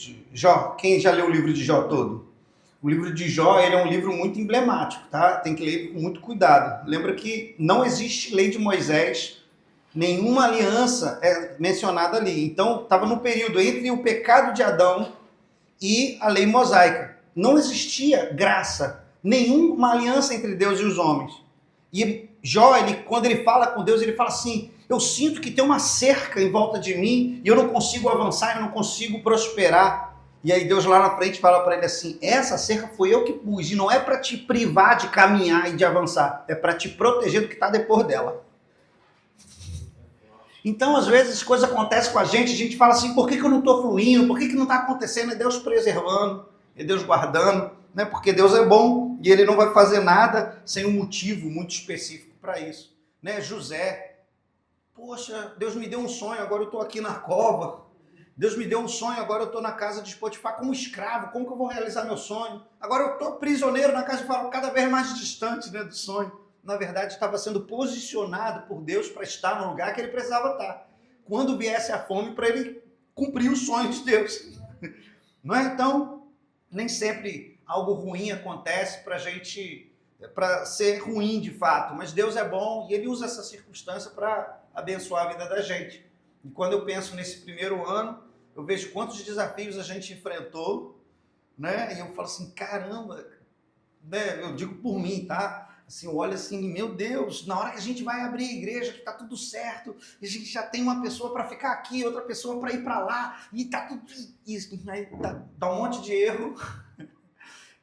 de Jó. Quem já leu o livro de Jó todo? O livro de Jó, ele é um livro muito emblemático, tá? Tem que ler com muito cuidado. Lembra que não existe lei de Moisés, nenhuma aliança é mencionada ali. Então, estava no período entre o pecado de Adão e a lei mosaica. Não existia graça, nenhuma aliança entre Deus e os homens. E Jó, quando ele fala com Deus, ele fala assim: eu sinto que tem uma cerca em volta de mim e eu não consigo avançar, eu não consigo prosperar. E aí Deus lá na frente fala para ele assim: essa cerca foi eu que pus, e não é para te privar de caminhar e de avançar, é para te proteger do que está depois dela. Então, às vezes, coisas acontecem com a gente fala assim: por que eu não estou fluindo? Por que não está acontecendo? É Deus preservando, é Deus guardando, né? Porque Deus é bom e Ele não vai fazer nada sem um motivo muito específico para isso. Né? José, poxa, Deus me deu um sonho, agora eu estou aqui na cova. Deus me deu um sonho, agora eu estou na casa de Potifar como escravo, como que eu vou realizar meu sonho? Agora eu estou prisioneiro na casa de Faraó, cada vez mais distante, né, do sonho. Na verdade, estava sendo posicionado por Deus para estar no lugar que ele precisava estar. Quando viesse a fome, para ele cumprir os sonhos de Deus. Não é? Então, nem sempre algo ruim acontece para ser ruim de fato, mas Deus é bom e Ele usa essa circunstância para abençoar a vida da gente. E quando eu penso nesse primeiro ano, eu vejo quantos desafios a gente enfrentou, né? E eu falo assim, caramba, né? Eu digo por mim, tá? Assim, eu olho assim, meu Deus, na hora que a gente vai abrir a igreja, que tá tudo certo, e a gente já tem uma pessoa para ficar aqui, outra pessoa para ir para lá, e tá tudo isso, aí dá um monte de erro.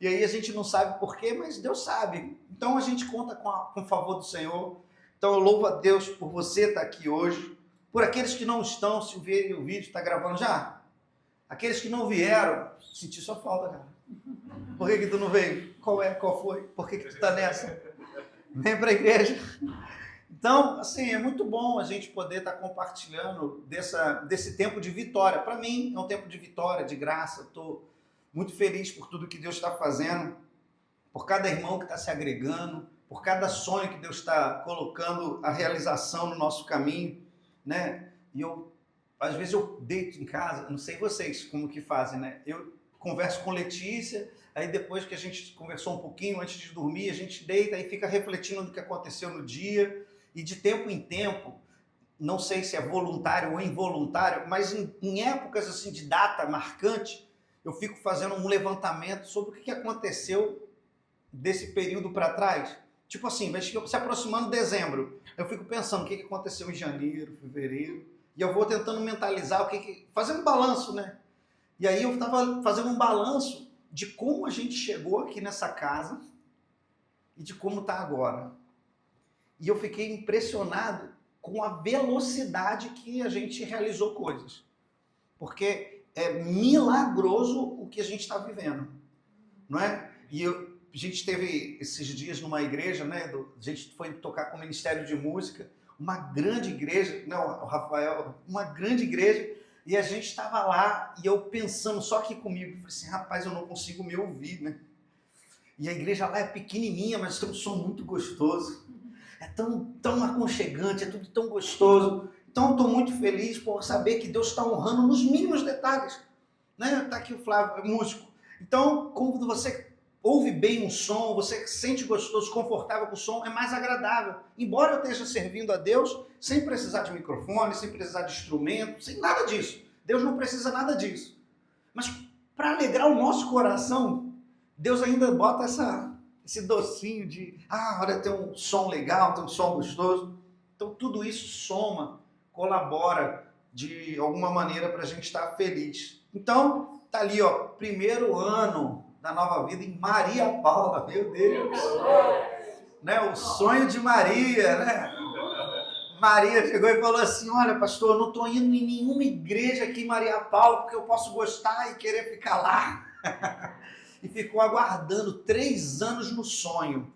E aí a gente não sabe por quê, mas Deus sabe. Então a gente conta com o favor do Senhor. Então eu louvo a Deus por você estar aqui hoje. Por aqueles que não estão, se verem o vídeo, está gravando já? Aqueles que não vieram, senti sua falta, cara. Por que tu não veio? Qual foi? Por que tu está nessa? Vem para a igreja. Então, assim, é muito bom a gente poder estar compartilhando desse tempo de vitória. Para mim, é um tempo de vitória, de graça. Estou muito feliz por tudo que Deus está fazendo, por cada irmão que está se agregando, por cada sonho que Deus está colocando a realização no nosso caminho, né? E às vezes eu deito em casa, não sei vocês como que fazem, né? Eu converso com Letícia, aí depois que a gente conversou um pouquinho, antes de dormir, a gente deita e fica refletindo no que aconteceu no dia, e de tempo em tempo, não sei se é voluntário ou involuntário, mas em épocas assim de data marcante, eu fico fazendo um levantamento sobre o que aconteceu desse período para trás. Tipo assim, vai se aproximando de dezembro, eu fico pensando o que aconteceu em janeiro, fevereiro, e eu vou tentando mentalizar fazendo um balanço, né? E aí eu estava fazendo um balanço de como a gente chegou aqui nessa casa e de como está agora. E eu fiquei impressionado com a velocidade que a gente realizou coisas. Porque é milagroso o que a gente está vivendo, não é? E a gente teve esses dias numa igreja, né? A gente foi tocar com o Ministério de Música, uma grande igreja, não, o Rafael, uma grande igreja, e a gente estava lá, e eu pensando só aqui comigo, falei assim, rapaz, eu não consigo me ouvir, né? E a igreja lá é pequenininha, mas tem um som muito gostoso, é tão aconchegante, é tudo tão gostoso. Então eu estou muito feliz por saber que Deus está honrando nos mínimos detalhes, né? Está aqui o Flávio, é músico. Então, quando você ouve bem um som, você se sente gostoso, confortável com o som, é mais agradável. Embora eu esteja servindo a Deus sem precisar de microfone, sem precisar de instrumento, sem nada disso. Deus não precisa nada disso. Mas para alegrar o nosso coração, Deus ainda bota esse docinho de, olha, tem um som legal, tem um som gostoso. Então tudo isso soma, colabora de alguma maneira para a gente estar feliz. Então, tá ali, ó, primeiro ano da Nova Vida em Maria Paula, meu Deus, né? O sonho de Maria, né? Maria chegou e falou assim, olha, pastor, eu não estou indo em nenhuma igreja aqui em Maria Paula, porque eu posso gostar e querer ficar lá. E ficou aguardando 3 anos no sonho,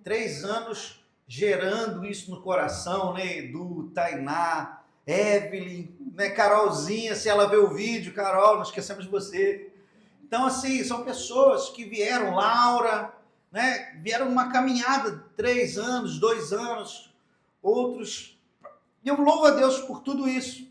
3 anos gerando isso no coração, né? Edu, Tainá, Evelyn, né? Carolzinha, se ela vê o vídeo, Carol, não esquecemos de você. Então, assim, são pessoas que vieram, Laura, né? Vieram numa caminhada, 3 anos, 2 anos, outros. E eu louvo a Deus por tudo isso.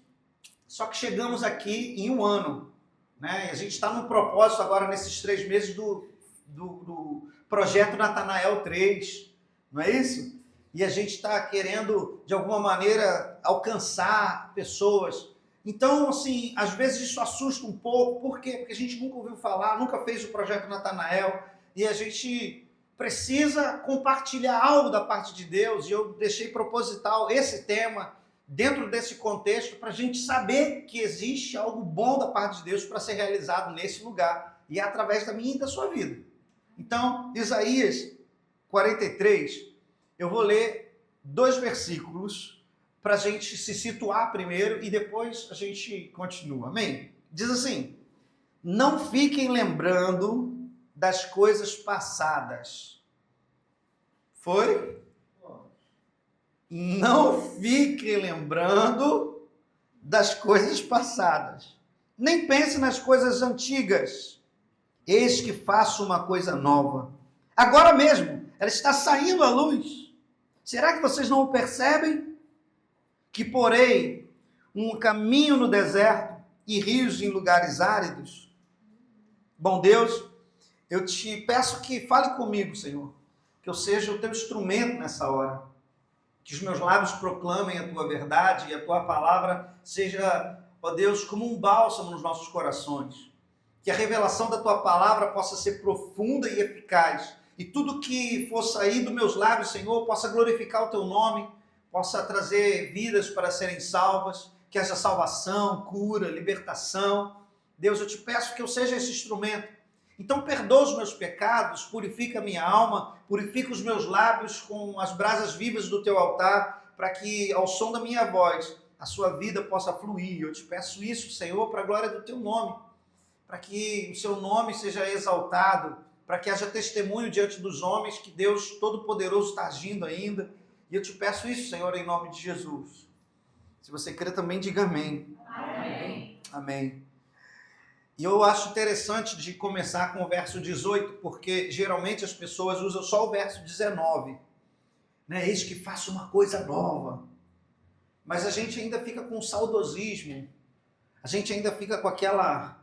Só que chegamos aqui em um ano, né? E a gente está no propósito agora, nesses 3 meses, do projeto Natanael 3, não é isso? E a gente está querendo, de alguma maneira, alcançar pessoas. Então, assim, às vezes isso assusta um pouco. Por quê? Porque a gente nunca ouviu falar, nunca fez o projeto Natanael, e a gente precisa compartilhar algo da parte de Deus, e eu deixei proposital esse tema dentro desse contexto para a gente saber que existe algo bom da parte de Deus para ser realizado nesse lugar, e é através da minha e da sua vida. Então, Isaías 43, eu vou ler 2 versículos para a gente se situar primeiro e depois a gente continua. Amém? Diz assim: não fiquem lembrando das coisas passadas. Foi? Não fiquem lembrando das coisas passadas. Nem pense nas coisas antigas. Eis que faço uma coisa nova. Agora mesmo, ela está saindo à luz. Será que vocês não o percebem? Que porei um caminho no deserto e rios em lugares áridos. Bom Deus, eu te peço que fale comigo, Senhor. Que eu seja o teu instrumento nessa hora. Que os meus lábios proclamem a tua verdade e a tua palavra seja, ó Deus, como um bálsamo nos nossos corações. Que a revelação da tua palavra possa ser profunda e eficaz. E tudo que for sair dos meus lábios, Senhor, possa glorificar o teu nome, possa trazer vidas para serem salvas, que haja salvação, cura, libertação. Deus, eu te peço que eu seja esse instrumento. Então perdoa os meus pecados, purifica a minha alma, purifica os meus lábios com as brasas vivas do teu altar, para que ao som da minha voz a sua vida possa fluir. Eu te peço isso, Senhor, para a glória do teu nome, para que o seu nome seja exaltado, para que haja testemunho diante dos homens que Deus Todo-Poderoso está agindo ainda. E eu te peço isso, Senhor, em nome de Jesus. Se você crê também, diga amém. Amém. Amém. E eu acho interessante de começar com o verso 18, porque geralmente as pessoas usam só o verso 19. Né? Eis que faço uma coisa nova. Mas a gente ainda fica com saudosismo. A gente ainda fica com aquela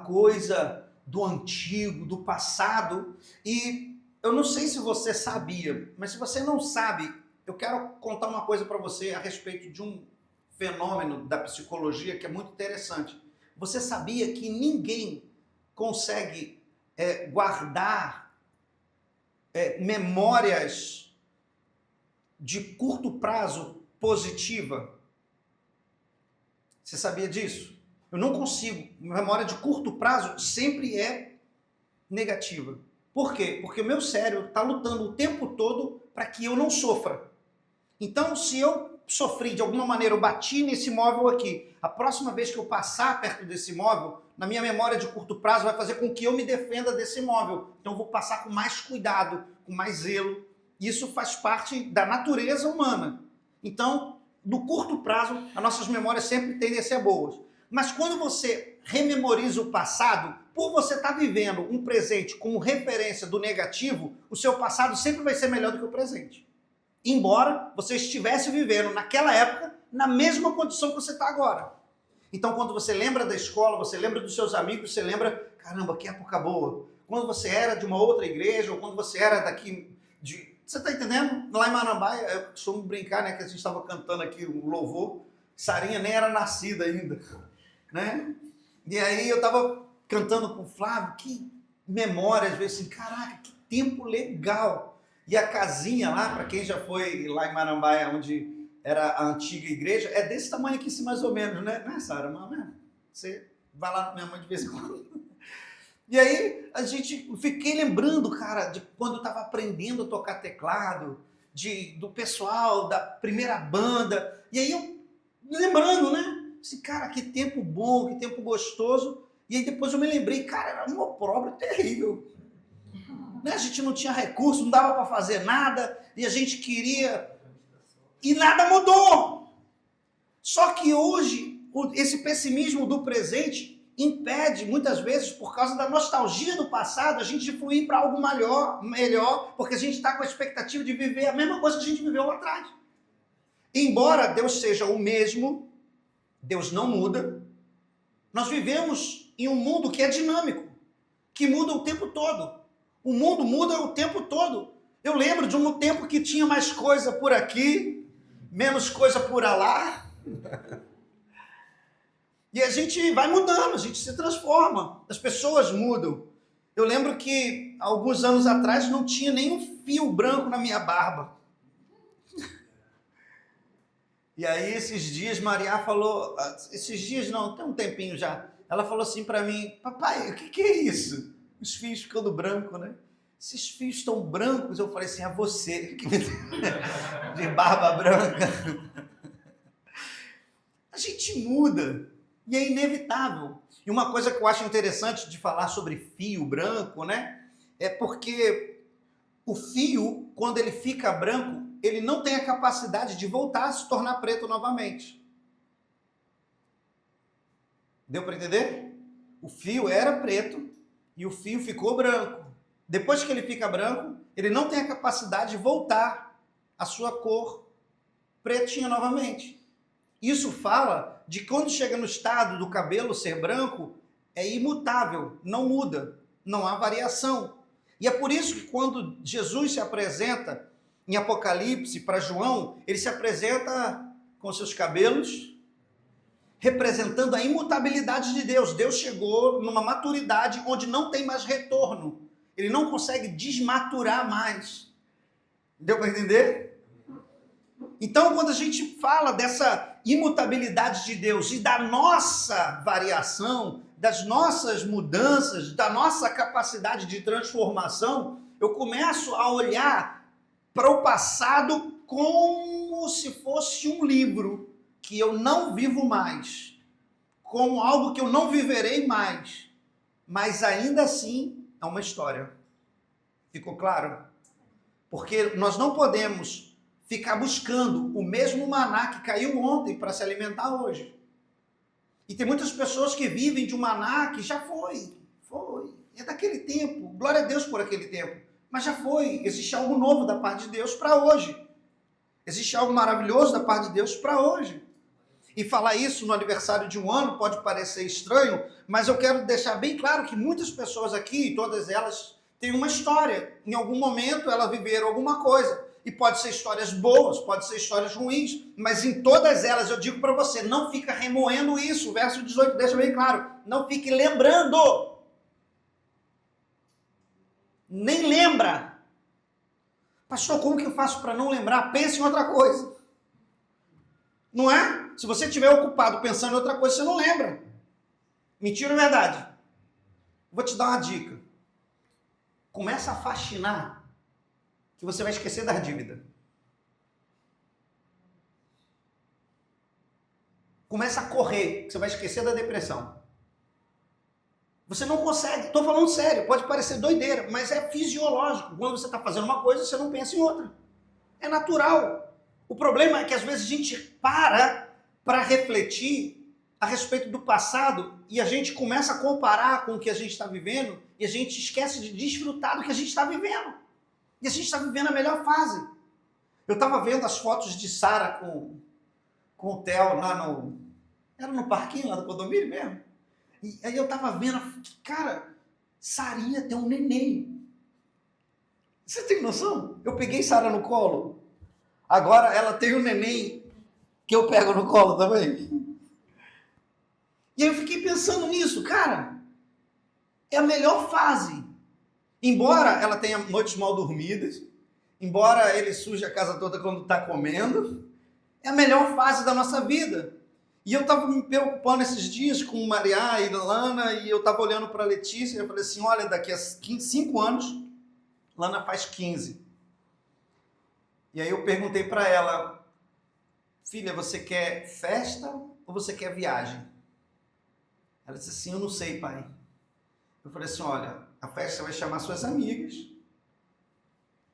coisa do antigo, do passado. E eu não sei se você sabia, mas se você não sabe, eu quero contar uma coisa para você a respeito de um fenômeno da psicologia que é muito interessante. Você sabia que ninguém consegue guardar memórias de curto prazo positiva? Você sabia disso? Eu não consigo. Memória de curto prazo sempre é negativa. Por quê? Porque o meu cérebro está lutando o tempo todo para que eu não sofra. Então, se eu sofri de alguma maneira, eu bati nesse móvel aqui, a próxima vez que eu passar perto desse móvel, na minha memória de curto prazo, vai fazer com que eu me defenda desse móvel. Então, eu vou passar com mais cuidado, com mais zelo. Isso faz parte da natureza humana. Então, no curto prazo, as nossas memórias sempre tendem a ser boas. Mas quando você rememoriza o passado, por você estar vivendo um presente como referência do negativo, o seu passado sempre vai ser melhor do que o presente. Embora você estivesse vivendo naquela época na mesma condição que você está agora. Então, quando você lembra da escola, você lembra dos seus amigos, você lembra, caramba, que época boa. Quando você era de uma outra igreja, ou quando você era daqui de... Você está entendendo? Lá em Marambaia, eu costumo brincar, né, que a gente estava cantando aqui um louvor, Sarinha nem era nascida ainda, né? E aí eu estava cantando com o Flávio, que memória, às vezes assim, caraca, que tempo legal. E a casinha lá, para quem já foi lá em Marambaia, onde era a antiga igreja, é desse tamanho aqui, mais ou menos, né? Não é, Sara? Você vai lá na minha mãe de vez em quando. E aí, fiquei lembrando, cara, de quando eu estava aprendendo a tocar teclado, do pessoal, da primeira banda. E aí eu, lembrando, né? Assim, cara, que tempo bom, que tempo gostoso. E aí depois eu me lembrei, cara, era um opróbrio terrível. A gente não tinha recurso, não dava para fazer nada, e a gente queria... E nada mudou. Só que hoje, esse pessimismo do presente impede, muitas vezes, por causa da nostalgia do passado, a gente de fluir para algo melhor, porque a gente está com a expectativa de viver a mesma coisa que a gente viveu lá atrás. Embora Deus seja o mesmo, Deus não muda, nós vivemos em um mundo que é dinâmico, que muda o tempo todo. O mundo muda o tempo todo. Eu lembro de um tempo que tinha mais coisa por aqui, menos coisa por lá. E a gente vai mudando, a gente se transforma, as pessoas mudam. Eu lembro que alguns anos atrás não tinha nenhum fio branco na minha barba. E aí esses dias Maria falou, esses dias não, tem um tempinho já, ela falou assim para mim, papai, o que é isso? Os fios ficando brancos, né? Esses fios estão brancos, eu falei assim, é você que me de barba branca. A gente muda e é inevitável. E uma coisa que eu acho interessante de falar sobre fio branco, né? É porque o fio, quando ele fica branco, ele não tem a capacidade de voltar a se tornar preto novamente. Deu para entender? O fio era preto e o fio ficou branco. Depois que ele fica branco, ele não tem a capacidade de voltar à sua cor pretinha novamente. Isso fala de quando chega no estado do cabelo ser branco, é imutável, não muda, não há variação. E é por isso que quando Jesus se apresenta em Apocalipse para João, ele se apresenta com seus cabelos, representando a imutabilidade de Deus. Deus chegou numa maturidade onde não tem mais retorno. Ele não consegue desmaturar mais. Deu para entender? Então, quando a gente fala dessa imutabilidade de Deus e da nossa variação, das nossas mudanças, da nossa capacidade de transformação, eu começo a olhar para o passado como se fosse um livro que eu não vivo mais, como algo que eu não viverei mais, mas ainda assim é uma história. Ficou claro? Porque nós não podemos ficar buscando o mesmo maná que caiu ontem para se alimentar hoje. E tem muitas pessoas que vivem de um maná que já foi, é daquele tempo, glória a Deus por aquele tempo, mas já foi, existe algo novo da parte de Deus para hoje. Existe algo maravilhoso da parte de Deus para hoje. E falar isso no aniversário de um ano pode parecer estranho, mas eu quero deixar bem claro que muitas pessoas aqui, todas elas, têm uma história. Em algum momento elas viveram alguma coisa. E pode ser histórias boas, pode ser histórias ruins, mas em todas elas eu digo para você, não fica remoendo isso. O verso 18 deixa bem claro, não fique lembrando. Nem lembra. Pastor, como que eu faço para não lembrar? Pense em outra coisa. Não é? Se você estiver ocupado pensando em outra coisa, você não lembra. Mentira ou verdade? Vou te dar uma dica. Começa a faxinar, que você vai esquecer da dívida. Começa a correr, que você vai esquecer da depressão. Você não consegue, estou falando sério, pode parecer doideira, mas é fisiológico. Quando você está fazendo uma coisa, você não pensa em outra. É natural. O problema é que às vezes a gente para refletir a respeito do passado e a gente começa a comparar com o que a gente está vivendo e a gente esquece de desfrutar do que a gente está vivendo. E a gente está vivendo a melhor fase. Eu estava vendo as fotos de Sara com o Theo lá no... Era no parquinho lá do condomínio mesmo? E aí eu estava vendo, cara, Sarinha tem um neném. Você tem noção? Eu peguei Sara no colo. Agora ela tem um neném que eu pego no colo também. E aí eu fiquei pensando nisso, cara. É a melhor fase. Embora ela tenha noites mal dormidas, embora ele suje a casa toda quando está comendo, é a melhor fase da nossa vida. E eu estava me preocupando esses dias com Maria e Lana, e eu estava olhando para a Letícia, e eu falei assim, olha, daqui a 5 anos, Lana faz 15. E aí eu perguntei para ela, filha, você quer festa ou você quer viagem? Ela disse assim, eu não sei, pai. Eu falei assim, olha, a festa vai chamar suas amigas,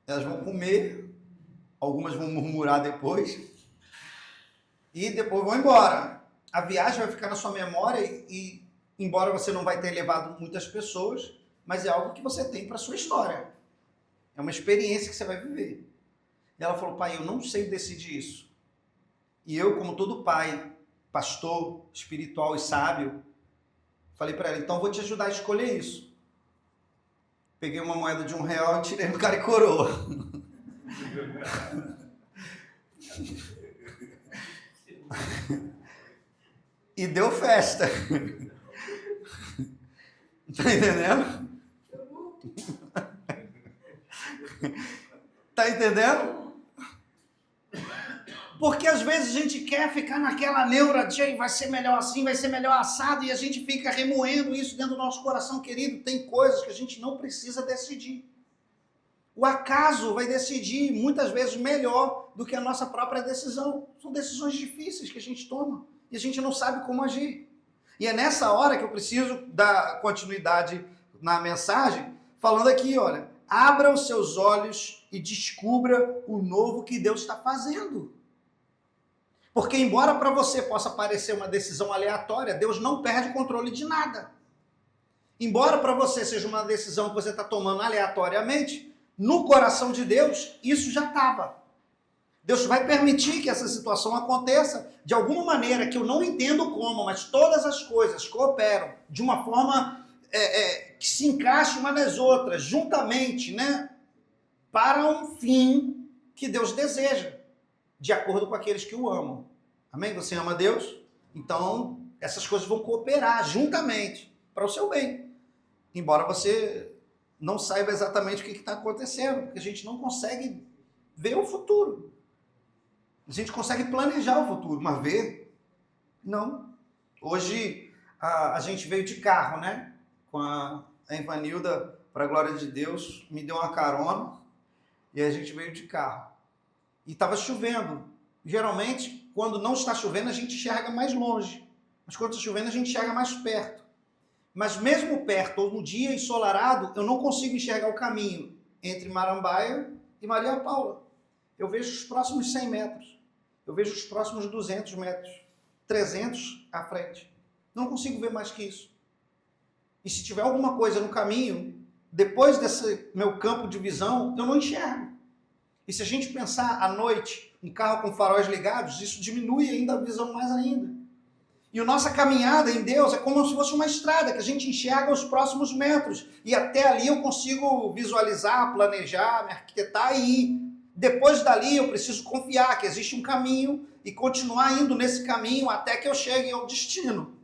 elas vão comer, algumas vão murmurar depois, e depois vão embora. A viagem vai ficar na sua memória e embora você não vai ter levado muitas pessoas, mas é algo que você tem para a sua história. É uma experiência que você vai viver. E ela falou, pai, eu não sei decidir isso. E eu, como todo pai, pastor, espiritual e sábio, Falei para ela, então vou te ajudar a escolher isso. Peguei uma moeda de R$1 e tirei no cara e coroa. E deu festa. Tá entendendo? Tá entendendo? Porque às vezes a gente quer ficar naquela neura de vai ser melhor assim, vai ser melhor assado, e a gente fica remoendo isso dentro do nosso coração, querido. Tem coisas que a gente não precisa decidir. O acaso vai decidir muitas vezes melhor do que a nossa própria decisão. São decisões difíceis que a gente toma e a gente não sabe como agir. E é nessa hora que eu preciso dar continuidade na mensagem, falando aqui, olha, abra os seus olhos e descubra o novo que Deus está fazendo. Porque embora para você possa parecer uma decisão aleatória, Deus não perde o controle de nada. Embora para você seja uma decisão que você está tomando aleatoriamente, no coração de Deus, isso já estava. Deus vai permitir que essa situação aconteça de alguma maneira que eu não entendo como, mas todas as coisas cooperam de uma forma que se encaixe uma nas outras, juntamente, né, para um fim que Deus deseja, de acordo com aqueles que o amam. Amém? Você ama Deus? Então, essas coisas vão cooperar juntamente para o seu bem. Embora você não saiba exatamente o que está acontecendo, porque a gente não consegue ver o futuro. A gente consegue planejar o futuro, mas ver, não. Hoje, a gente veio de carro, né? Com a Ivanilda, para a glória de Deus, me deu uma carona, e a gente veio de carro. E estava chovendo. Geralmente, quando não está chovendo, a gente enxerga mais longe. Mas quando está chovendo, a gente enxerga mais perto. Mas mesmo perto, ou no dia ensolarado, eu não consigo enxergar o caminho entre Marambaia e Maria Paula. Eu vejo os próximos 100 metros. Eu vejo os próximos 200 metros. 300 à frente. Não consigo ver mais que isso. E se tiver alguma coisa no caminho, depois desse meu campo de visão, eu não enxergo. E se a gente pensar à noite, um carro com faróis ligados, isso diminui ainda a visão mais ainda. E a nossa caminhada em Deus é como se fosse uma estrada, que a gente enxerga os próximos metros. E até ali eu consigo visualizar, planejar, me arquitetar e ir. Depois dali eu preciso confiar que existe um caminho e continuar indo nesse caminho até que eu chegue ao destino.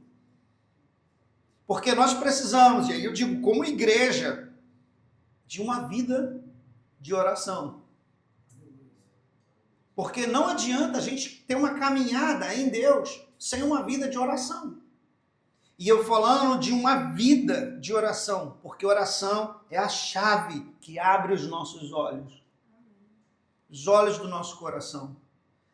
Porque nós precisamos, e aí eu digo como igreja, de uma vida de oração. Porque não adianta a gente ter uma caminhada em Deus sem uma vida de oração. E eu falando de uma vida de oração, porque oração é a chave que abre os nossos olhos. Os olhos do nosso coração.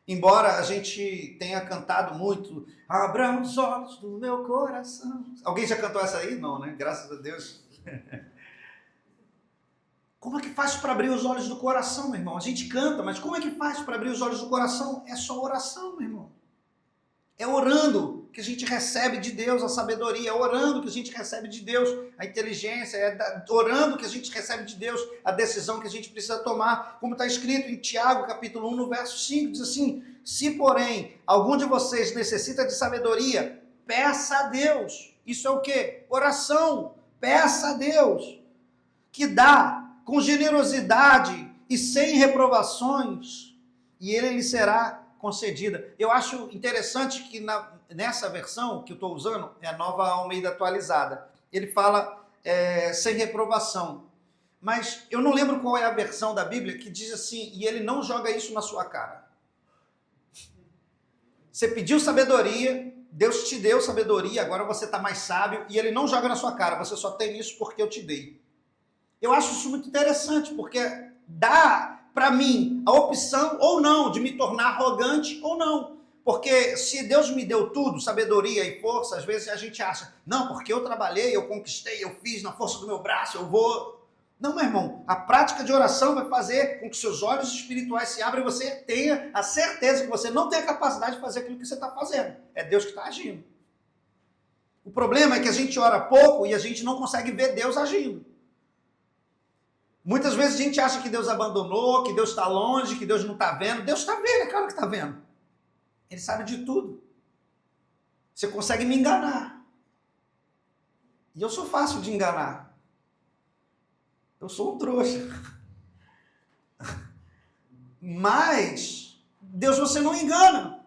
Embora a gente tenha cantado muito, abra os olhos do meu coração. Alguém já cantou essa aí? Não, né? Graças a Deus. Como é que faz para abrir os olhos do coração, meu irmão? A gente canta, mas como é que faz para abrir os olhos do coração? É só oração, meu irmão. É orando que a gente recebe de Deus a sabedoria, é orando que a gente recebe de Deus a inteligência, é orando que a gente recebe de Deus a decisão que a gente precisa tomar. Como está escrito em Tiago, capítulo 1, no verso 5, diz assim, se, porém, algum de vocês necessita de sabedoria, peça a Deus. Isso é o quê? Oração. Peça a Deus, que dá com generosidade e sem reprovações, e ele lhe será concedida. Eu acho interessante que nessa versão que eu estou usando, é a Nova Almeida atualizada, ele fala sem reprovação. Mas eu não lembro qual é a versão da Bíblia que diz assim, e ele não joga isso na sua cara. Você pediu sabedoria, Deus te deu sabedoria, agora você está mais sábio, e ele não joga na sua cara, você só tem isso porque eu te dei. Eu acho isso muito interessante, porque dá para mim a opção ou não de me tornar arrogante ou não. Porque se Deus me deu tudo, sabedoria e força, às vezes a gente acha, não, porque eu trabalhei, eu conquistei, eu fiz na força do meu braço, eu vou... Não, meu irmão, a prática de oração vai fazer com que seus olhos espirituais se abram e você tenha a certeza que você não tem a capacidade de fazer aquilo que você está fazendo. É Deus que está agindo. O problema é que a gente ora pouco e a gente não consegue ver Deus agindo. Muitas vezes a gente acha que Deus abandonou, que Deus está longe, que Deus não está vendo. Deus está vendo, é claro que está vendo. Ele sabe de tudo. Você consegue me enganar. E eu sou fácil de enganar. Eu sou um trouxa. Mas Deus você não engana.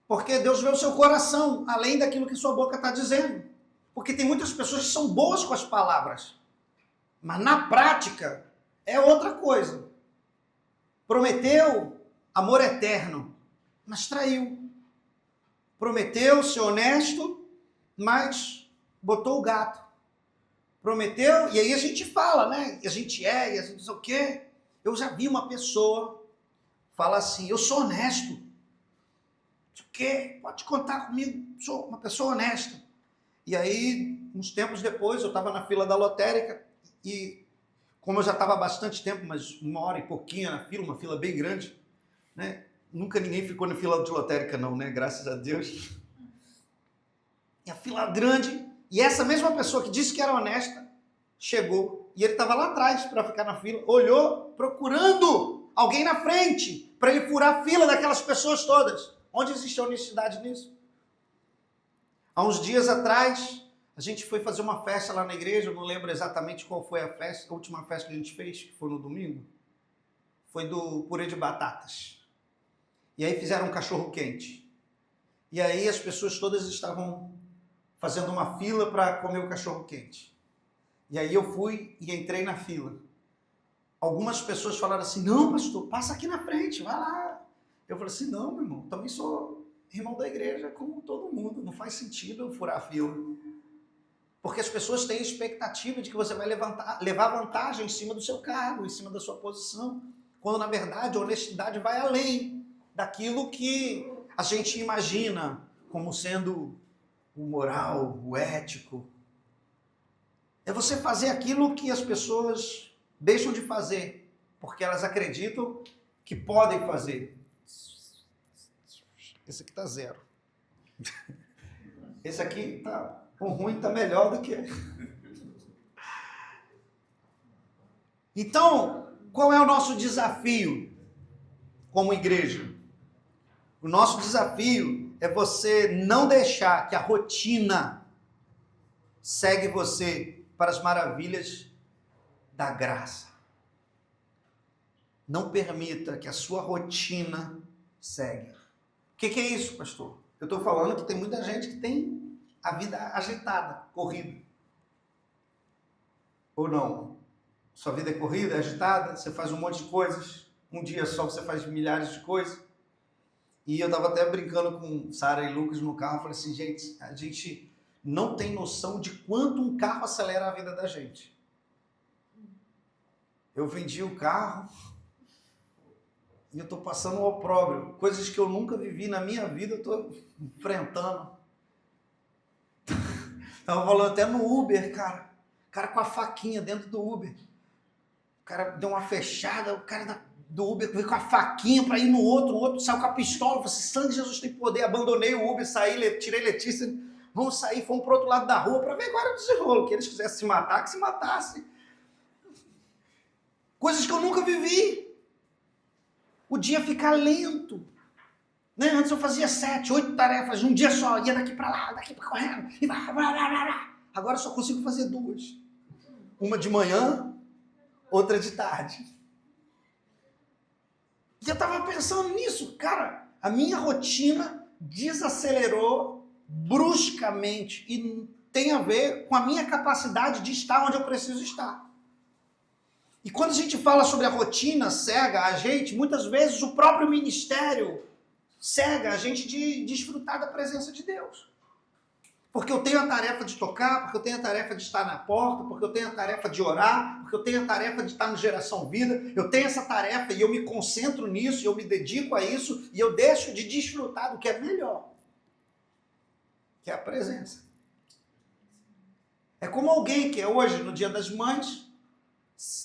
Porque Deus vê o seu coração, além daquilo que sua boca está dizendo. Porque tem muitas pessoas que são boas com as palavras. Mas na prática é outra coisa. Prometeu amor eterno, mas traiu. Prometeu ser honesto, mas botou o gato. Prometeu, e aí a gente fala, né? A gente e a gente não sei o quê. Eu já vi uma pessoa falar assim, eu sou honesto. Não sei o quê, pode contar comigo, sou uma pessoa honesta. E aí, uns tempos depois, eu estava na fila da lotérica e, como eu já estava há bastante tempo, mas 1 hora e pouquinho na fila, uma fila bem grande, né? Nunca ninguém ficou na fila de lotérica não, né? Graças a Deus. E a fila grande, e essa mesma pessoa que disse que era honesta, chegou, e ele estava lá atrás para ficar na fila, olhou procurando alguém na frente, para ele furar a fila daquelas pessoas todas. Onde existe a honestidade nisso? Há uns dias atrás, a gente foi fazer uma festa lá na igreja, eu não lembro exatamente qual foi a festa, a última festa que a gente fez, que foi no domingo, foi do purê de batatas. E aí fizeram um cachorro quente. E aí as pessoas todas estavam fazendo uma fila para comer o cachorro quente. E aí eu fui e entrei na fila. Algumas pessoas falaram assim, não, pastor, passa aqui na frente, vai lá. Eu falei assim, não, meu irmão, também sou irmão da igreja como todo mundo, não faz sentido eu furar a fila. Porque as pessoas têm expectativa de que você vai levar vantagem em cima do seu cargo, em cima da sua posição, quando na verdade a honestidade vai além daquilo que a gente imagina como sendo o moral, o ético. É você fazer aquilo que as pessoas deixam de fazer, porque elas acreditam que podem fazer. Esse aqui tá 0. Esse aqui tá, o ruim tá melhor do que... Então, qual é o nosso desafio como igreja? O nosso desafio é você não deixar que a rotina segue você para as maravilhas da graça. Não permita que a sua rotina segue. O que é isso, pastor? Eu estou falando que tem muita gente que tem a vida agitada, corrida. Ou não? Sua vida é corrida, é agitada, você faz um monte de coisas. Um dia só você faz milhares de coisas. E eu estava até brincando com Sara e Lucas no carro. Falei assim, gente, a gente não tem noção de quanto um carro acelera a vida da gente. Eu vendi o carro e eu estou passando um opróbrio. Coisas que eu nunca vivi na minha vida, eu estou enfrentando. Estava falando até no Uber, cara. O cara com a faquinha dentro do Uber. O cara deu uma fechada, o cara do Uber veio com a faquinha para ir no outro, o outro saiu com a pistola. Eu falei, sangue de Jesus tem poder. Abandonei o Uber, saí, tirei Letícia. Vamos sair, fomos para o outro lado da rua para ver agora o desenrolo. Que eles quisessem se matar, que se matassem. Coisas que eu nunca vivi. O dia fica lento. Né? Antes eu fazia 7, 8 tarefas num dia só. Ia daqui para lá, daqui para correndo. E blá, blá, blá, blá. Agora eu só consigo fazer 2. Uma de manhã, outra de tarde. E eu estava pensando nisso. Cara, a minha rotina desacelerou bruscamente. E tem a ver com a minha capacidade de estar onde eu preciso estar. E quando a gente fala sobre a rotina cega a gente, muitas vezes o próprio ministério cega a gente de desfrutar da presença de Deus. Porque eu tenho a tarefa de tocar, porque eu tenho a tarefa de estar na porta, porque eu tenho a tarefa de orar, porque eu tenho a tarefa de estar no Geração Vida. Eu tenho essa tarefa e eu me concentro nisso, e eu me dedico a isso, e eu deixo de desfrutar do que é melhor, que é a presença. É como alguém que hoje, no Dia das Mães,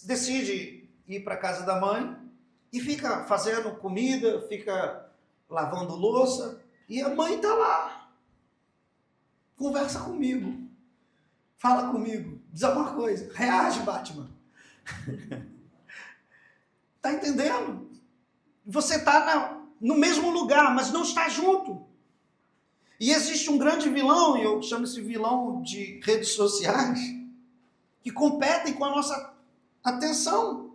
decide ir para a casa da mãe e fica fazendo comida, fica lavando louça, e a mãe está lá. Conversa comigo. Fala comigo. Diz alguma coisa. Reage, Batman. Tá entendendo? Você está no mesmo lugar, mas não está junto. E existe um grande vilão, e eu chamo esse vilão de redes sociais, que competem com a nossa atenção.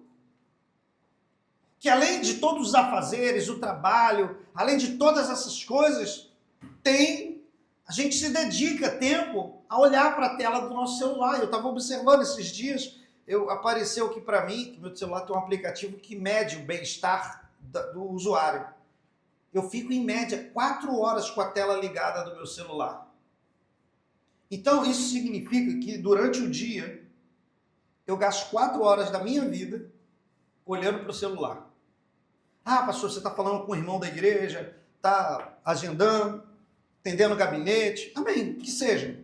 Que além de todos os afazeres, o trabalho, além de todas essas coisas, a gente se dedica tempo a olhar para a tela do nosso celular. Eu estava observando esses dias, apareceu aqui para mim, que meu celular tem um aplicativo que mede o bem-estar do usuário. Eu fico em média 4 horas com a tela ligada do meu celular. Então isso significa que durante o dia eu gasto 4 horas da minha vida olhando para o celular. Ah, pastor, você está falando com o irmão da igreja, está agendando, atendendo o gabinete. Amém, que seja.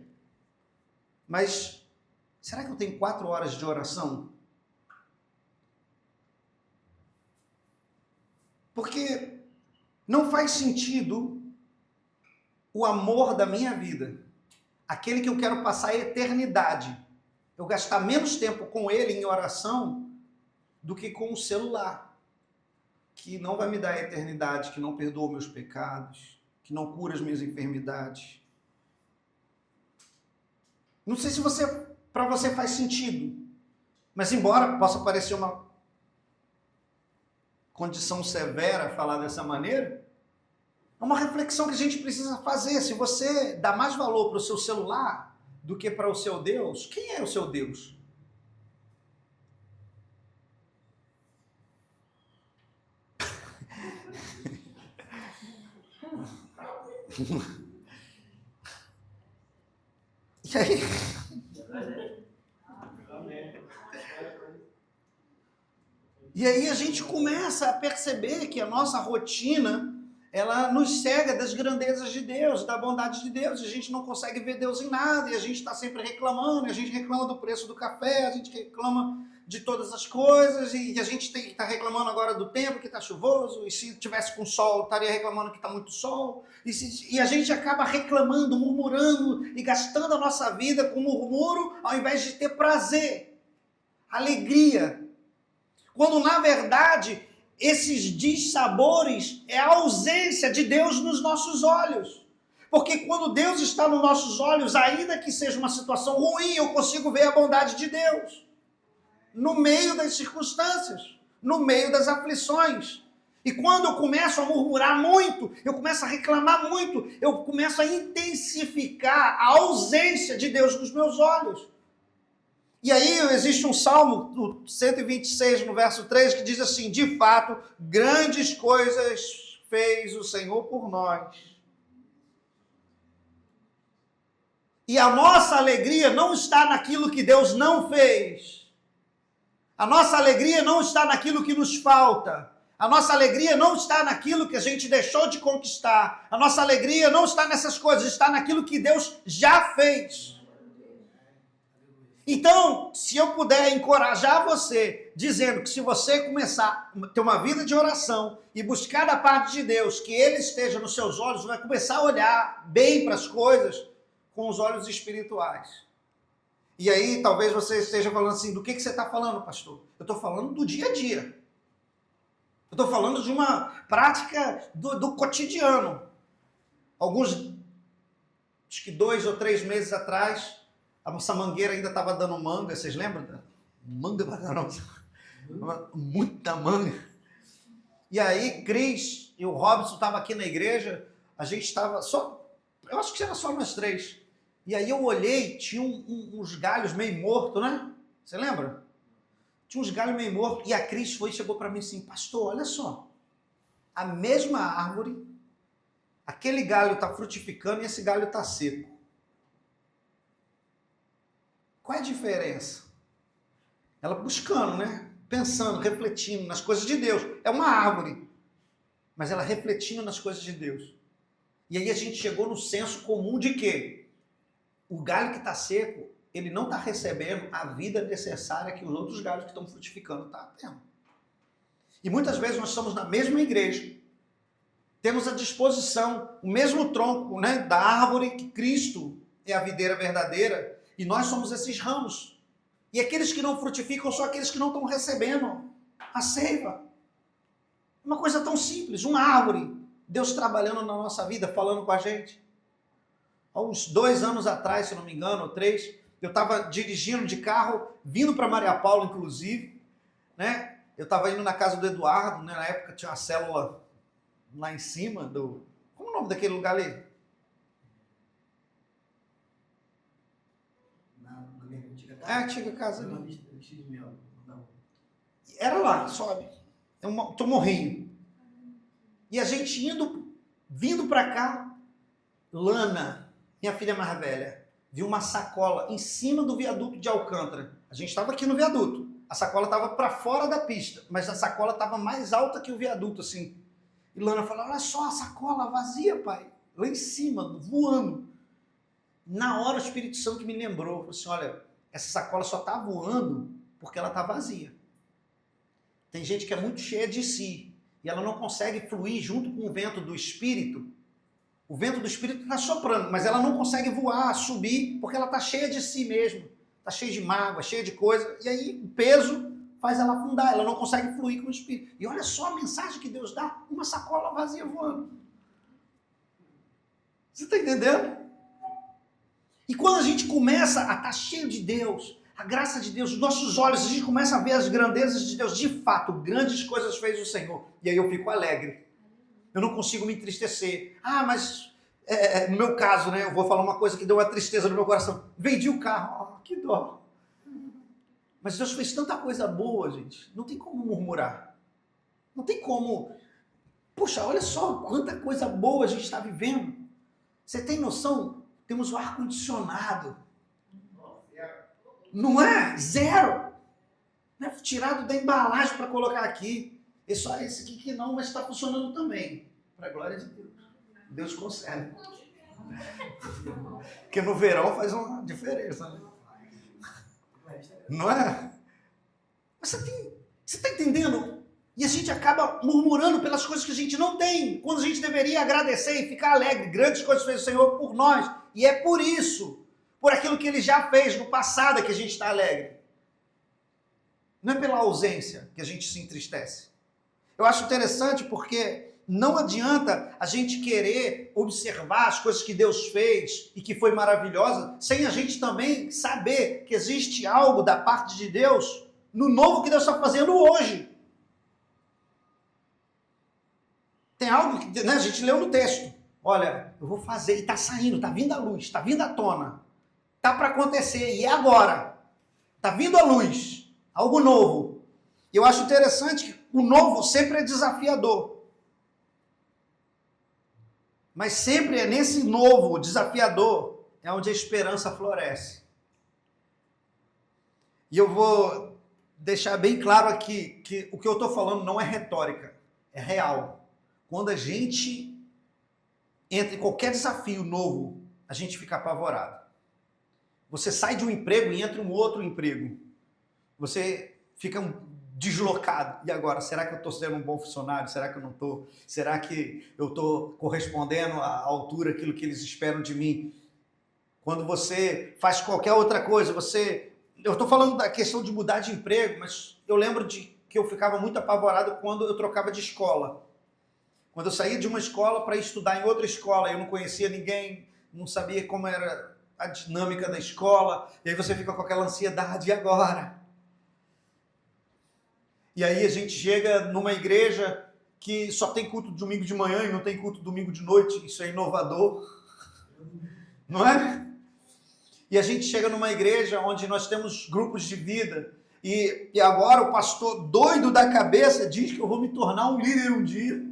Mas será que eu tenho 4 horas de oração? Porque não faz sentido o amor da minha vida, aquele que eu quero passar a eternidade, eu gastar menos tempo com ele em oração do que com o celular, que não vai me dar a eternidade, que não perdoa meus pecados, que não cura as minhas enfermidades. Não sei se para você faz sentido, mas embora possa parecer uma condição severa falar dessa maneira, é uma reflexão que a gente precisa fazer. Se você dá mais valor para o seu celular do que para o seu Deus, quem é o seu Deus? E aí? E aí a gente começa a perceber que a nossa rotina, ela nos cega das grandezas de Deus, da bondade de Deus. A gente não consegue ver Deus em nada, e a gente está sempre reclamando, e a gente reclama do preço do café, a gente reclama de todas as coisas, e a gente está reclamando agora do tempo que está chuvoso, e se tivesse com sol, estaria reclamando que está muito sol, e a gente acaba reclamando, murmurando, e gastando a nossa vida com murmúrio, ao invés de ter prazer, alegria. Quando, na verdade, esses dissabores é a ausência de Deus nos nossos olhos. Porque quando Deus está nos nossos olhos, ainda que seja uma situação ruim, eu consigo ver a bondade de Deus. No meio das circunstâncias, no meio das aflições. E quando eu começo a murmurar muito, eu começo a reclamar muito, eu começo a intensificar a ausência de Deus nos meus olhos. E aí existe um salmo, no 126, no verso 3, que diz assim: de fato, grandes coisas fez o Senhor por nós. E a nossa alegria não está naquilo que Deus não fez. A nossa alegria não está naquilo que nos falta. A nossa alegria não está naquilo que a gente deixou de conquistar. A nossa alegria não está nessas coisas, está naquilo que Deus já fez. Então, se eu puder encorajar você, dizendo que se você começar a ter uma vida de oração e buscar da parte de Deus que Ele esteja nos seus olhos, você vai começar a olhar bem para as coisas com os olhos espirituais. E aí, talvez você esteja falando assim, do que você está falando, pastor? Eu estou falando do dia a dia. Eu estou falando de uma prática do cotidiano. Acho que 2 ou 3 meses atrás, a nossa mangueira ainda estava dando manga, vocês lembram? Manga pra caramba. Muita manga. E aí, Cris e o Robson estavam aqui na igreja, a gente estava só, eu acho que era só nós 3. E aí eu olhei, tinha uns galhos meio mortos, né? Você lembra? Tinha uns galhos meio mortos, e a Cris chegou para mim assim: pastor, olha só, a mesma árvore, aquele galho está frutificando e esse galho está seco. Qual é a diferença? Ela buscando, né? Pensando, refletindo nas coisas de Deus. É uma árvore, mas ela refletindo nas coisas de Deus. E aí a gente chegou no senso comum de que o galho que está seco, ele não está recebendo a vida necessária que os outros galhos que estão frutificando estão tendo. E muitas vezes nós estamos na mesma igreja, temos à disposição o mesmo tronco, né, da árvore que Cristo é a videira verdadeira, e nós somos esses ramos. E aqueles que não frutificam são aqueles que não estão recebendo a seiva. Uma coisa tão simples, uma árvore, Deus trabalhando na nossa vida, falando com a gente. há uns 2 anos atrás, se não me engano, ou 3, eu estava dirigindo de carro, vindo para Maria Paula, inclusive, né? Eu estava indo na casa do Eduardo, né? Na época tinha uma célula lá em cima do... Como é o nome daquele lugar ali? Na minha antiga casa. É a antiga casa ali. Vestido de mel. Não. Era lá, sobe. Tô morrendo. E a gente vindo para cá, Lana, minha filha mais velha, viu uma sacola em cima do viaduto de Alcântara. A gente estava aqui no viaduto. A sacola estava para fora da pista, mas a sacola estava mais alta que o viaduto, assim. E Lana falou, olha só a sacola vazia, pai. Lá em cima, voando. Na hora o Espírito Santo me lembrou, falou assim, olha, essa sacola só está voando porque ela está vazia. Tem gente que é muito cheia de si e ela não consegue fluir junto com o vento do Espírito. O vento do Espírito está soprando, mas ela não consegue voar, subir, porque ela está cheia de si mesmo. Está cheia de mágoa, cheia de coisa. E aí o peso faz ela afundar, ela não consegue fluir com o Espírito. E olha só a mensagem que Deus dá, uma sacola vazia voando. Você está entendendo? E quando a gente começa a estar cheio de Deus, a graça de Deus, os nossos olhos, a gente começa a ver as grandezas de Deus. De fato, grandes coisas fez o Senhor. E aí eu fico alegre. Eu não consigo me entristecer. Ah, mas no meu caso, né? Eu vou falar uma coisa que deu uma tristeza no meu coração. Vendi o carro. Oh, que dó. Mas Deus fez tanta coisa boa, gente. Não tem como murmurar. Não tem como... Puxa, olha só quanta coisa boa a gente está vivendo. Você tem noção? Temos o ar-condicionado. Não é? Zero. Não é tirado da embalagem para colocar aqui. É só esse aqui que não, mas está funcionando também. Para a glória de Deus. Deus consegue. Porque no verão faz uma diferença, né? Não é? Mas você está entendendo? E a gente acaba murmurando pelas coisas que a gente não tem, quando a gente deveria agradecer e ficar alegre. Grandes coisas fez o Senhor por nós. E é por isso, por aquilo que Ele já fez no passado, que a gente está alegre. Não é pela ausência que a gente se entristece. Eu acho interessante porque não adianta a gente querer observar as coisas que Deus fez e que foi maravilhosa, sem a gente também saber que existe algo da parte de Deus no novo que Deus está fazendo hoje. Tem algo que, né, a gente leu no texto. Olha, eu vou fazer, e está saindo, está vindo a luz, está vindo à tona. Está para acontecer, e é agora. Está vindo a luz, algo novo. Eu acho interessante que o novo sempre é desafiador. Mas sempre é nesse novo, desafiador, é onde a esperança floresce. E eu vou deixar bem claro aqui que o que eu estou falando não é retórica, é real. Quando a gente entra em qualquer desafio novo, a gente fica apavorado. Você sai de um emprego e entra em um outro emprego. Você fica deslocado. E agora, será que eu estou sendo um bom funcionário? Será que eu não estou? Será que eu estou correspondendo à altura aquilo que eles esperam de mim? Quando você faz qualquer outra coisa, eu estou falando da questão de mudar de emprego, mas eu lembro de que eu ficava muito apavorado quando eu trocava de escola. Quando eu saía de uma escola para estudar em outra escola, eu não conhecia ninguém, não sabia como era a dinâmica da escola, e aí você fica com aquela ansiedade, e agora? E aí a gente chega numa igreja que só tem culto domingo de manhã e não tem culto domingo de noite, isso é inovador, não é? E a gente chega numa igreja onde nós temos grupos de vida, e agora o pastor doido da cabeça diz que eu vou me tornar um líder um dia.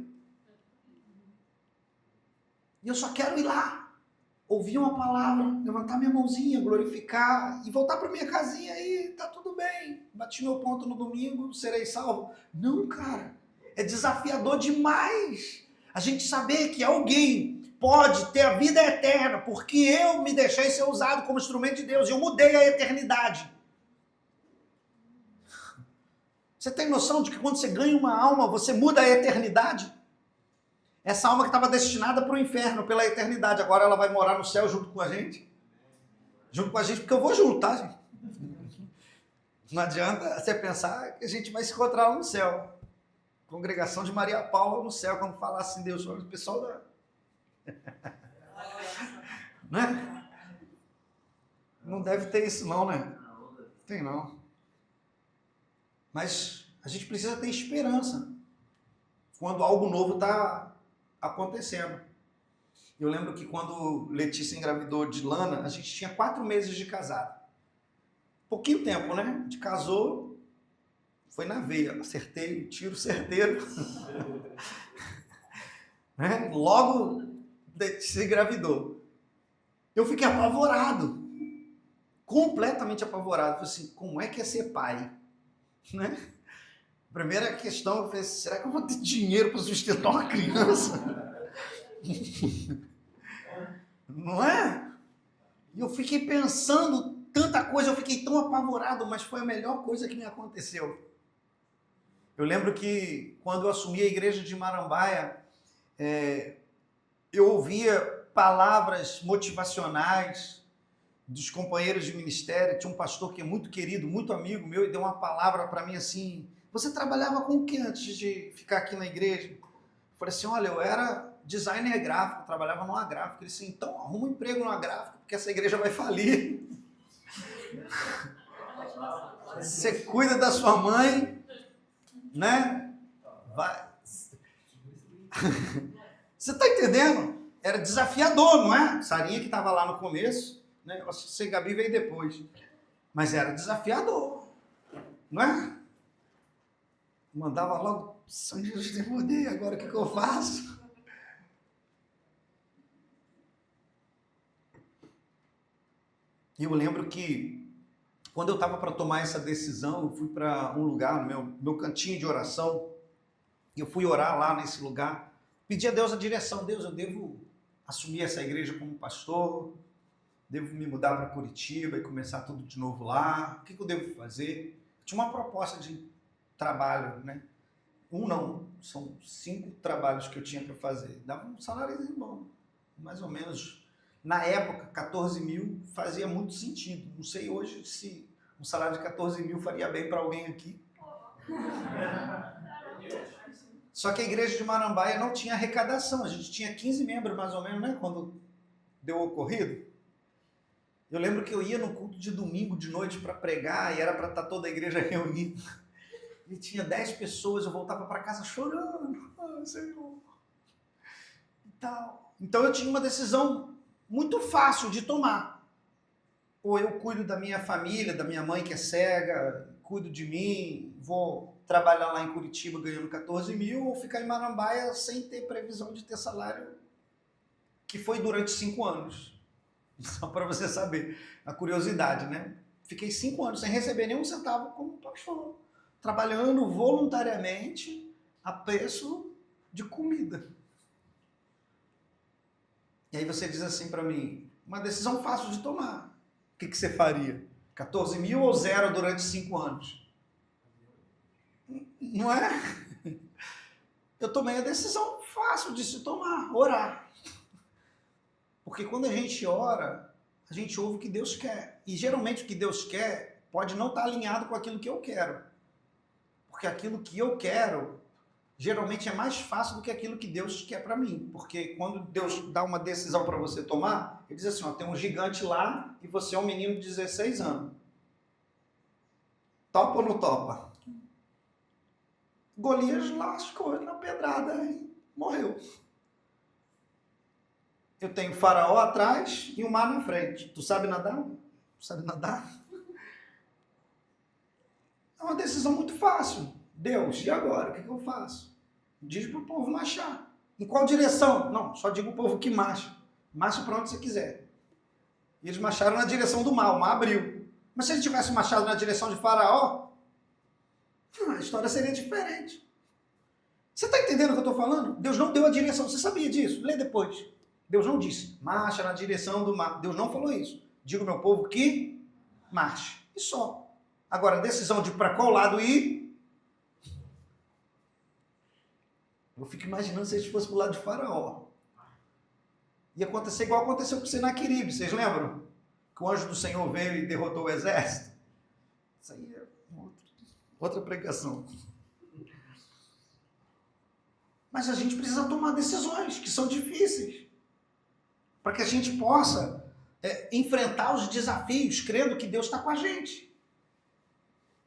E eu só quero ir lá, ouvir uma palavra, levantar minha mãozinha, glorificar e voltar para minha casinha aí, tá tudo bem. Bati meu ponto no domingo, serei salvo. Não, cara, é desafiador demais a gente saber que alguém pode ter a vida eterna porque eu me deixei ser usado como instrumento de Deus e eu mudei a eternidade. Você tem noção de que quando você ganha uma alma, você muda a eternidade? Essa alma que estava destinada para o inferno pela eternidade, agora ela vai morar no céu junto com a gente. Junto com a gente, porque eu vou junto, tá, gente? Não adianta você pensar que a gente vai se encontrar lá no céu. Congregação de Maria Paula no céu, quando falar assim, Deus, olha o pessoal da... Né? Não deve ter isso não, né? Tem não. Mas a gente precisa ter esperança quando algo novo está acontecendo. Eu lembro que quando Letícia engravidou de Lana, a gente tinha 4 meses de casado. Pouquinho tempo, né? A gente casou, foi na veia, acertei o tiro certeiro. Né? Logo se engravidou. Eu fiquei apavorado, completamente apavorado. Falei assim, como é que é ser pai? Né? Primeira questão, eu falei, será que eu vou ter dinheiro para sustentar uma criança? Não é? E eu fiquei pensando tanta coisa, eu fiquei tão apavorado, mas foi a melhor coisa que me aconteceu. Eu lembro que quando eu assumi a igreja de Marambaia, eu ouvia palavras motivacionais dos companheiros de ministério. Tinha um pastor que é muito querido, muito amigo meu, e deu uma palavra para mim assim, você trabalhava com o que antes de ficar aqui na igreja? Eu falei assim, olha, eu era designer gráfico, trabalhava numa gráfica. Ele disse, então arruma um emprego numa gráfica, porque essa igreja vai falir. Você cuida da sua mãe, né? Vai. Você está entendendo? Era desafiador, não é? Sarinha que estava lá no começo, né? Eu acho que Gabi veio depois. Mas era desafiador, não é? Mandava logo, São Jesus tem poder, agora o que eu faço? E eu lembro que quando eu estava para tomar essa decisão, eu fui para um lugar, no meu cantinho de oração, e eu fui orar lá nesse lugar, pedi a Deus a direção. Deus, eu devo assumir essa igreja como pastor, devo me mudar para Curitiba e começar tudo de novo lá, o que eu devo fazer? Tinha uma proposta de trabalho, né? São 5 trabalhos que eu tinha para fazer. Dava um saláriozinho bom, mais ou menos. Na época, 14 mil fazia muito sentido. Não sei hoje se um salário de 14 mil faria bem para alguém aqui. Só que a igreja de Marambaia não tinha arrecadação. A gente tinha 15 membros, mais ou menos, né? Quando deu o ocorrido. Eu lembro que eu ia no culto de domingo de noite para pregar e era para estar toda a igreja reunida. E tinha 10 pessoas, eu voltava para casa chorando. Ah, Senhor. E tal. Então eu tinha uma decisão muito fácil de tomar. Ou eu cuido da minha família, da minha mãe que é cega, cuido de mim, vou trabalhar lá em Curitiba ganhando 14 mil, ou ficar em Marambaia sem ter previsão de ter salário, que foi durante 5 anos. Só para você saber a curiosidade, né? Fiquei 5 anos sem receber nenhum centavo como pastor, trabalhando voluntariamente a preço de comida. E aí você diz assim para mim, uma decisão fácil de tomar. O que você faria? 14 mil ou 0 durante 5 anos? Não é? Eu tomei a decisão fácil de se tomar, orar. Porque quando a gente ora, a gente ouve o que Deus quer. E geralmente o que Deus quer pode não estar alinhado com aquilo que eu quero. Porque aquilo que eu quero geralmente é mais fácil do que aquilo que Deus quer para mim. Porque quando Deus dá uma decisão para você tomar, ele diz assim, ó, tem um gigante lá e você é um menino de 16 anos. Topa ou não topa? Golias lascou na pedrada e morreu. Eu tenho Faraó atrás e o mar na frente. Tu sabe nadar? Tu sabe nadar? É uma decisão muito fácil. Deus, e agora? O que eu faço? Diz para o povo marchar. Em qual direção? Não, só digo o povo que marcha. Marcha para onde você quiser. E eles marcharam na direção do mar, o mar abriu. Mas se eles tivessem marchado na direção de Faraó, a história seria diferente. Você está entendendo o que eu estou falando? Deus não deu a direção. Você sabia disso? Lê depois. Deus não disse, marcha na direção do mar. Deus não falou isso. Diga ao meu povo que marche. E só. Agora, a decisão de para qual lado ir, eu fico imaginando se eles fossem para o lado de Faraó. Ia acontecer igual aconteceu com Senaqueribe, vocês lembram? Que o anjo do Senhor veio e derrotou o exército. Isso aí é outra pregação. Mas a gente precisa tomar decisões que são difíceis. para que a gente possa enfrentar os desafios, crendo que Deus está com a gente.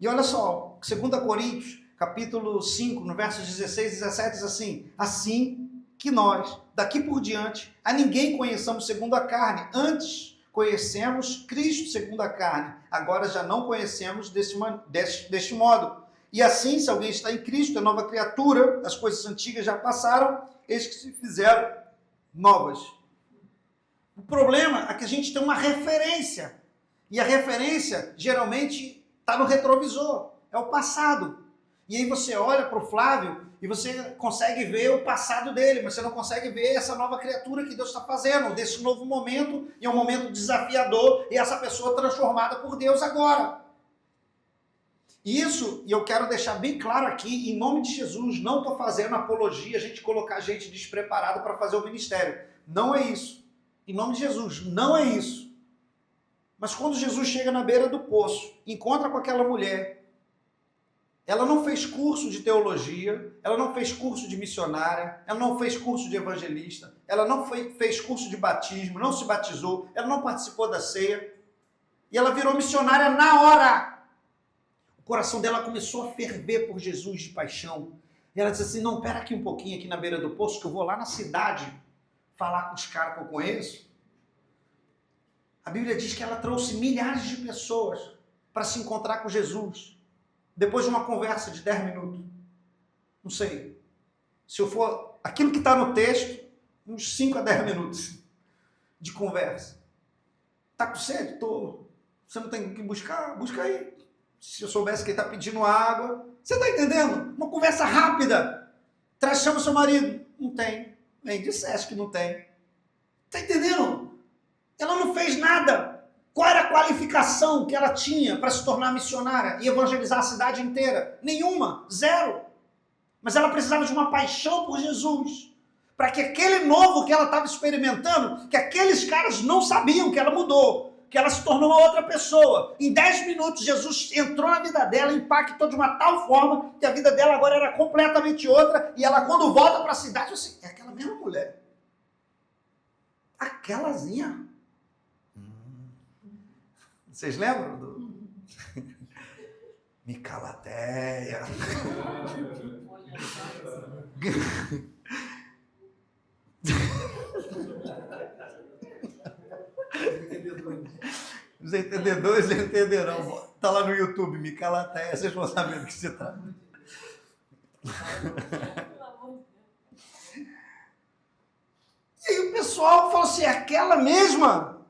E olha só, 2 Coríntios, capítulo 5, no versos 16 e 17, diz assim: assim que nós, daqui por diante, a ninguém conheçamos segundo a carne, antes conhecemos Cristo segundo a carne, agora já não conhecemos deste modo. E assim, se alguém está em Cristo, é nova criatura, as coisas antigas já passaram, eis que se fizeram novas. O problema é que a gente tem uma referência, e a referência geralmente está no retrovisor, é o passado. E aí você olha para o Flávio e você consegue ver o passado dele, mas você não consegue ver essa nova criatura que Deus está fazendo, desse novo momento, e é um momento desafiador, e essa pessoa transformada por Deus agora. Isso, e eu quero deixar bem claro aqui, em nome de Jesus, não estou fazendo apologia, a gente colocar gente despreparada para fazer o ministério. Não é isso. Em nome de Jesus, não é isso. Mas quando Jesus chega na beira do poço, encontra com aquela mulher, ela não fez curso de teologia, ela não fez curso de missionária, ela não fez curso de evangelista, ela não fez curso de batismo, não se batizou, ela não participou da ceia, e ela virou missionária na hora. O coração dela começou a ferver por Jesus de paixão. E ela disse assim: não, pera aqui um pouquinho aqui na beira do poço, que eu vou lá na cidade falar com os caras que eu conheço. A Bíblia diz que ela trouxe milhares de pessoas para se encontrar com Jesus, depois de uma conversa de 10 minutos. Não sei. Se eu for aquilo que está no texto, uns 5 a 10 minutos de conversa. Tá com sede? Tô. Você não tem o que buscar? Busca aí. Se eu soubesse que ele está pedindo água. Você está entendendo? Uma conversa rápida. Chama o seu marido. Não tem. Nem disseste que não tem. Está entendendo? Ela não fez nada. Qual era a qualificação que ela tinha para se tornar missionária e evangelizar a cidade inteira? Nenhuma. Zero. Mas ela precisava de uma paixão por Jesus. Para que aquele novo que ela estava experimentando, que aqueles caras não sabiam que ela mudou, que ela se tornou uma outra pessoa. Em 10 minutos, Jesus entrou na vida dela, impactou de uma tal forma que a vida dela agora era completamente outra, e ela, quando volta para a cidade, assim, é aquela mesma mulher. Aquelazinha. Vocês lembram do... Micalateia. Os entendedores entenderão. Está lá no YouTube, Micalateia, vocês vão saber do que se trata. E aí o pessoal falou assim: aquela mesma,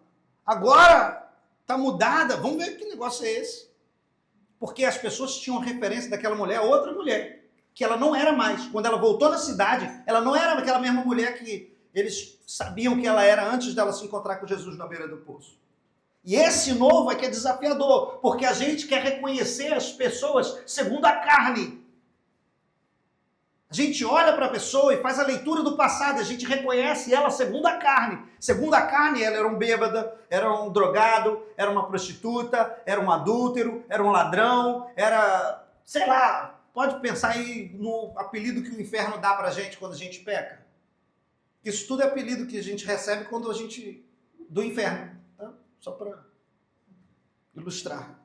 agora está mudada, vamos ver que negócio é esse. Porque as pessoas tinham referência daquela mulher, outra mulher, que ela não era mais. Quando ela voltou na cidade, ela não era aquela mesma mulher que eles sabiam que ela era antes dela se encontrar com Jesus na beira do poço. E esse novo é que é desafiador, porque a gente quer reconhecer as pessoas segundo a carne. A gente olha para a pessoa e faz a leitura do passado, a gente reconhece ela segundo a carne. Segundo a carne, ela era um bêbada, era um drogado, era uma prostituta, era um adúltero, era um ladrão, era, sei lá, pode pensar aí no apelido que o inferno dá para a gente quando a gente peca. Isso tudo é apelido que a gente recebe quando a gente... do inferno. Tá? Só para ilustrar.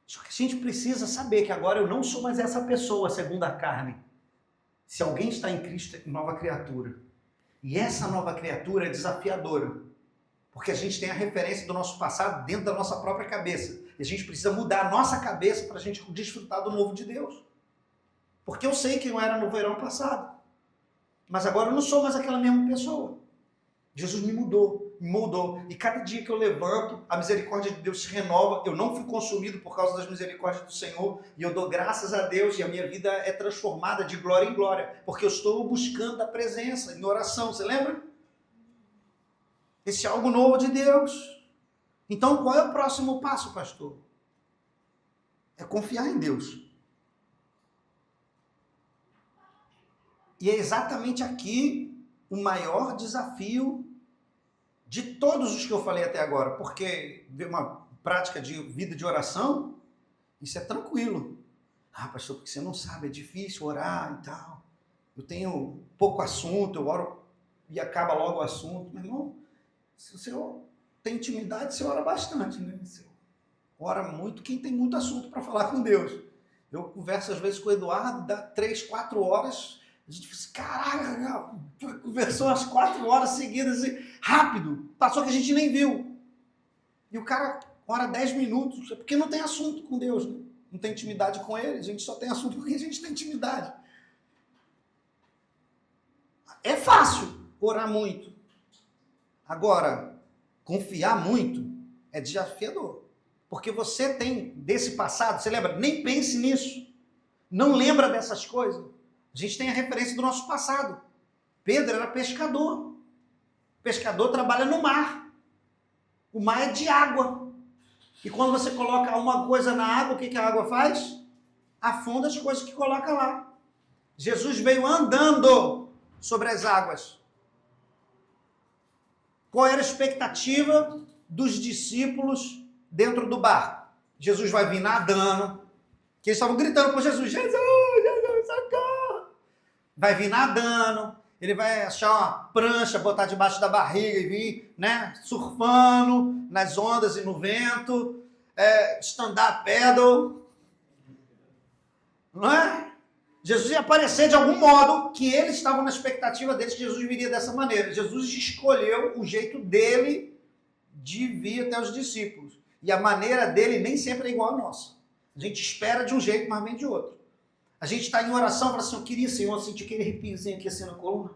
Só que a gente precisa saber que agora eu não sou mais essa pessoa segundo a carne. Se alguém está em Cristo, é nova criatura. E essa nova criatura é desafiadora. Porque a gente tem a referência do nosso passado dentro da nossa própria cabeça. E a gente precisa mudar a nossa cabeça para a gente desfrutar do novo de Deus. Porque eu sei que não era no verão passado. Mas agora eu não sou mais aquela mesma pessoa. Jesus me mudou, me moldou. E cada dia que eu levanto, a misericórdia de Deus se renova. Eu não fui consumido por causa das misericórdias do Senhor. E eu dou graças a Deus e a minha vida é transformada de glória em glória. Porque eu estou buscando a presença em oração. Você lembra? Esse é algo novo de Deus. Então qual é o próximo passo, pastor? É confiar em Deus. E é exatamente aqui o maior desafio de todos os que eu falei até agora, porque ver uma prática de vida de oração, isso é tranquilo. Ah, pastor, porque você não sabe, é difícil orar e tal. Eu tenho pouco assunto, eu oro. e acaba logo o assunto. Meu irmão, se você tem intimidade, você ora bastante, né? Você ora muito quem tem muito assunto para falar com Deus. Eu converso às vezes com o Eduardo, dá 3, 4 horas, a gente fala assim, caraca, conversou as 4 horas seguidas, assim, rápido, passou que a gente nem viu. E o cara ora 10 minutos, porque não tem assunto com Deus, né? Não tem intimidade com Ele, a gente só tem assunto porque a gente tem intimidade. É fácil orar muito. Agora, confiar muito é desafiador. Porque você tem desse passado, você lembra? Nem pense nisso. Não lembra dessas coisas. A gente tem a referência do nosso passado. Pedro era pescador. Pescador trabalha no mar. O mar é de água. E quando você coloca uma coisa na água, o que a água faz? Afunda as coisas que coloca lá. Jesus veio andando sobre as águas. Qual era a expectativa dos discípulos dentro do barco? Jesus vai vir nadando, que eles estavam gritando por Jesus, Jesus, socorro! Vai vir nadando, ele vai achar uma prancha, botar debaixo da barriga e vir, né, surfando nas ondas e no vento, stand-up paddle, não é? Jesus ia aparecer de algum modo que eles estavam na expectativa deles que Jesus viria dessa maneira. Jesus escolheu o jeito dele de vir até os discípulos. E a maneira dele nem sempre é igual a nossa. A gente espera de um jeito, mas vem de outro. A gente está em oração e fala assim, eu queria, Senhor, sentir aquele arrepiozinho aqui assim na coluna.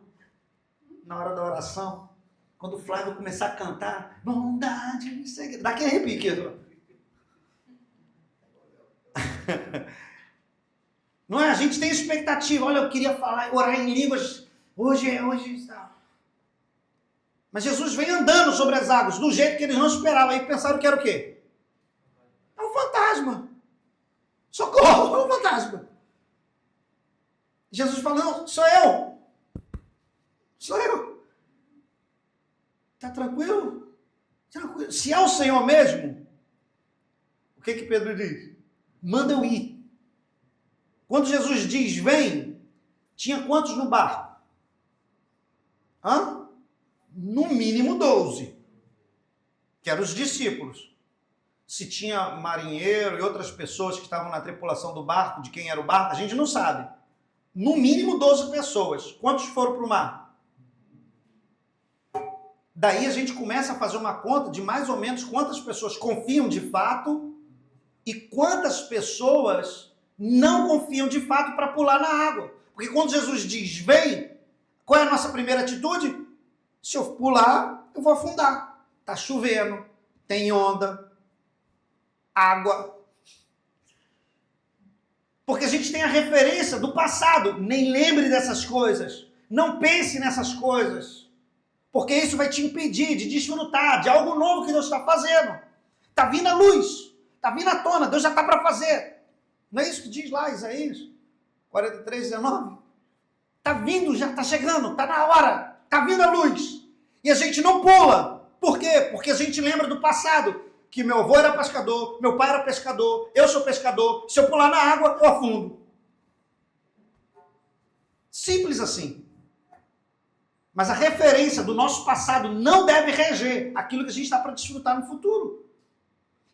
Na hora da oração. Quando o Flávio começar a cantar, bondade, segredo. Dá aquele arrepio aqui. Não é? A gente tem expectativa. Olha, eu queria falar, orar em línguas. Hoje está. Mas Jesus vem andando sobre as águas, do jeito que eles não esperavam. Aí pensaram que era o quê? É um fantasma. Socorro, é um fantasma. Jesus falou, não, sou eu. Sou eu. Tá tranquilo? Tranquilo. Se é o Senhor mesmo, o que Pedro diz? Manda eu ir. Quando Jesus diz, vem, tinha quantos no barco? No mínimo 12. Que eram os discípulos. Se tinha marinheiro e outras pessoas que estavam na tripulação do barco, de quem era o barco, a gente não sabe. No mínimo 12 pessoas. Quantos foram para o mar? Daí a gente começa a fazer uma conta de mais ou menos quantas pessoas confiam de fato e quantas pessoas não confiam de fato para pular na água. Porque quando Jesus diz, vem, qual é a nossa primeira atitude? Se eu pular, eu vou afundar. Está chovendo, tem onda, água. Porque a gente tem a referência do passado. Nem lembre dessas coisas. Não pense nessas coisas. Porque isso vai te impedir de desfrutar de algo novo que Deus está fazendo. Está vindo a luz. Está vindo à tona. Deus já está para fazer. Não é isso que diz lá, Isaías 43:19? Está vindo, já está chegando, está na hora, está vindo a luz. E a gente não pula. Por quê? Porque a gente lembra do passado. Que meu avô era pescador, meu pai era pescador, eu sou pescador. Se eu pular na água, eu afundo. Simples assim. Mas a referência do nosso passado não deve reger aquilo que a gente está para desfrutar no futuro.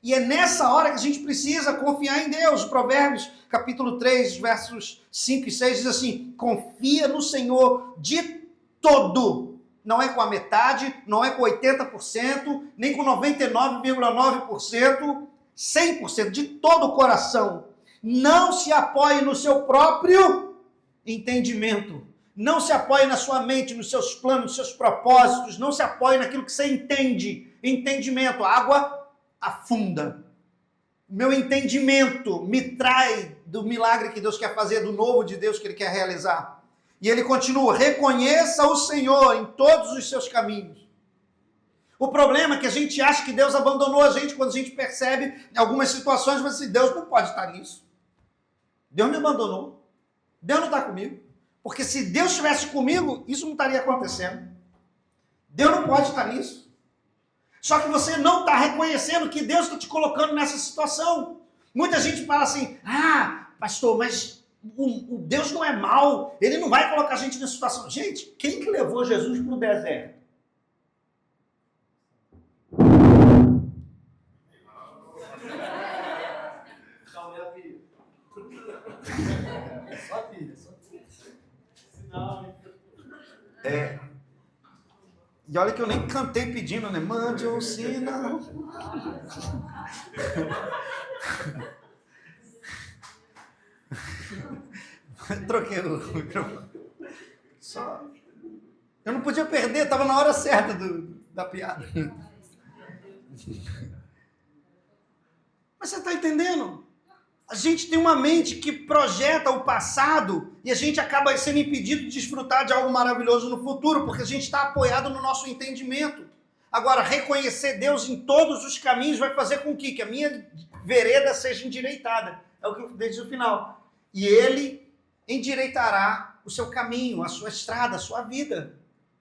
E é nessa hora que a gente precisa confiar em Deus. Provérbios, capítulo 3, versos 5 e 6, diz assim, confia no Senhor de todo. Não é com a metade, não é com 80%, nem com 99,9%, 100%, de todo o coração. Não se apoie no seu próprio entendimento. Não se apoie na sua mente, nos seus planos, nos seus propósitos. Não se apoie naquilo que você entende. Entendimento. A água afunda. Meu entendimento me trai do milagre que Deus quer fazer, do novo de Deus que Ele quer realizar. E ele continua, reconheça o Senhor em todos os seus caminhos. O problema é que a gente acha que Deus abandonou a gente quando a gente percebe em algumas situações, mas assim, Deus não pode estar nisso. Deus me abandonou. Deus não está comigo. Porque se Deus estivesse comigo, isso não estaria acontecendo. Deus não pode estar nisso. Só que você não está reconhecendo que Deus está te colocando nessa situação. Muita gente fala assim, pastor, mas o Deus não é mau, ele não vai colocar a gente nessa situação. Gente, quem que levou Jesus para o deserto? Só filha. E olha que eu nem cantei pedindo, né? Mande um sinal. Troquei o microfone. Só. Eu não podia perder, estava na hora certa da piada. Mas você está entendendo? A gente tem uma mente que projeta o passado e a gente acaba sendo impedido de desfrutar de algo maravilhoso no futuro, porque a gente está apoiado no nosso entendimento. Agora, reconhecer Deus em todos os caminhos vai fazer com que a minha vereda seja endireitada. É o que eu desde o final. E Ele endireitará o seu caminho, a sua estrada, a sua vida.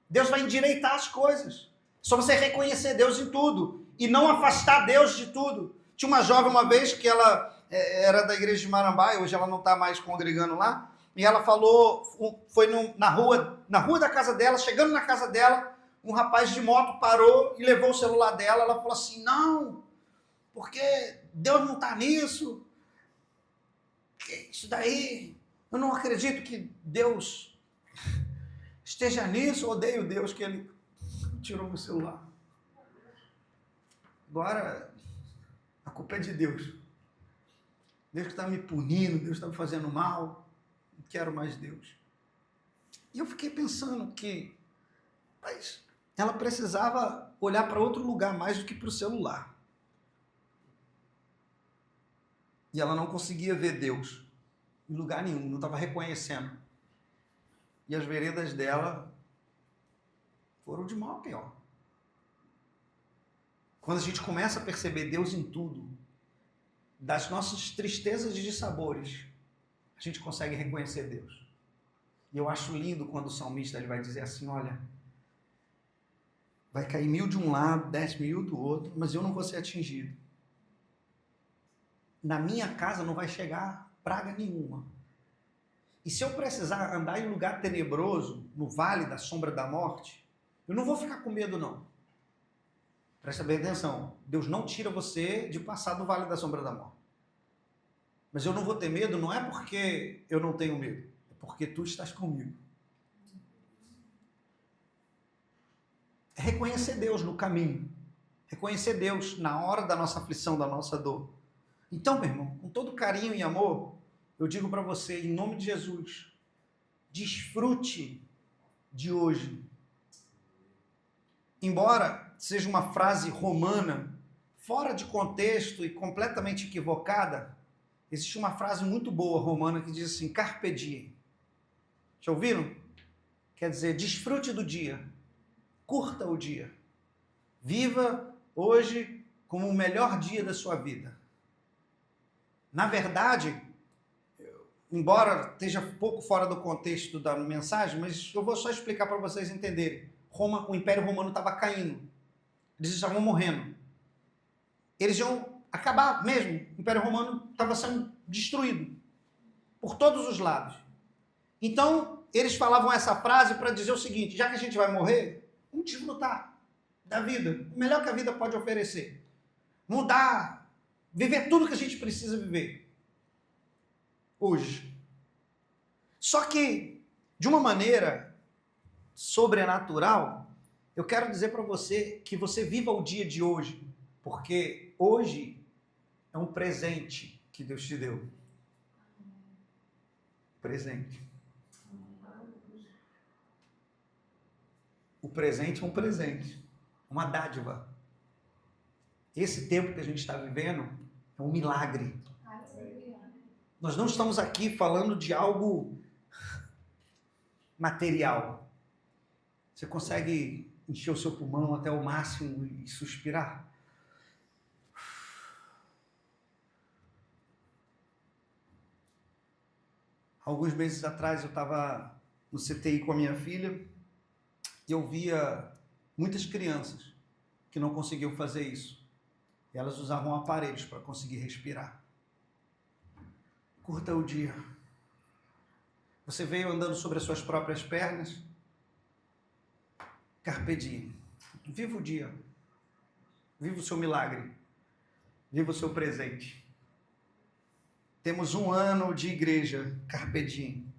Deus vai endireitar as coisas. Só você reconhecer Deus em tudo e não afastar Deus de tudo. Tinha uma jovem uma vez que ela era da igreja de Marambaia, hoje ela não está mais congregando lá, e ela falou, foi na rua da casa dela, chegando na casa dela, um rapaz de moto parou e levou o celular dela. Ela falou assim, não, porque Deus não está nisso, isso daí, eu não acredito que Deus esteja nisso, eu odeio Deus que ele tirou meu celular. Agora, a culpa é de Deus. Deus que está me punindo, Deus está me fazendo mal, não quero mais Deus. E eu fiquei pensando que mas ela precisava olhar para outro lugar mais do que para o celular. E ela não conseguia ver Deus em lugar nenhum, não estava reconhecendo. E as veredas dela foram de mal a pior. Quando a gente começa a perceber Deus em tudo, das nossas tristezas e dissabores, a gente consegue reconhecer Deus. E eu acho lindo quando o salmista ele vai dizer assim, olha, vai cair 1000 de um lado, 10.000 do outro, mas eu não vou ser atingido. Na minha casa não vai chegar praga nenhuma. E se eu precisar andar em lugar tenebroso, no vale da sombra da morte, eu não vou ficar com medo não. Presta bem atenção, Deus não tira você de passar do vale da sombra da morte. Mas eu não vou ter medo, não é porque eu não tenho medo, é porque tu estás comigo. É reconhecer Deus no caminho, reconhecer Deus na hora da nossa aflição, da nossa dor. Então, meu irmão, com todo carinho e amor, eu digo para você, em nome de Jesus, desfrute de hoje. Embora seja uma frase romana, fora de contexto e completamente equivocada, existe uma frase muito boa romana que diz assim, carpe diem. Já ouviram? Quer dizer, desfrute do dia, curta o dia, viva hoje como o melhor dia da sua vida. Na verdade, embora esteja um pouco fora do contexto da mensagem, mas eu vou só explicar para vocês entenderem. O Império Romano estava caindo. Eles estavam morrendo. Eles iam acabar mesmo. O Império Romano estava sendo destruído por todos os lados. Então, eles falavam essa frase para dizer o seguinte, já que a gente vai morrer, vamos desfrutar da vida. O melhor que a vida pode oferecer. Mudar, viver tudo que a gente precisa viver. Hoje. Só que, de uma maneira sobrenatural, eu quero dizer para você que você viva o dia de hoje, porque hoje é um presente que Deus te deu. Presente. O presente é um presente, uma dádiva. Esse tempo que a gente está vivendo é um milagre. Nós não estamos aqui falando de algo material. Você consegue encher o seu pulmão até o máximo e suspirar? Alguns meses atrás eu estava no CTI com a minha filha e eu via muitas crianças que não conseguiam fazer isso. E elas usavam aparelhos para conseguir respirar. Curta o dia. Você veio andando sobre as suas próprias pernas? Carpe diem. Viva o dia. Viva o seu milagre. Viva o seu presente. Temos 1 ano de igreja. Carpe diem.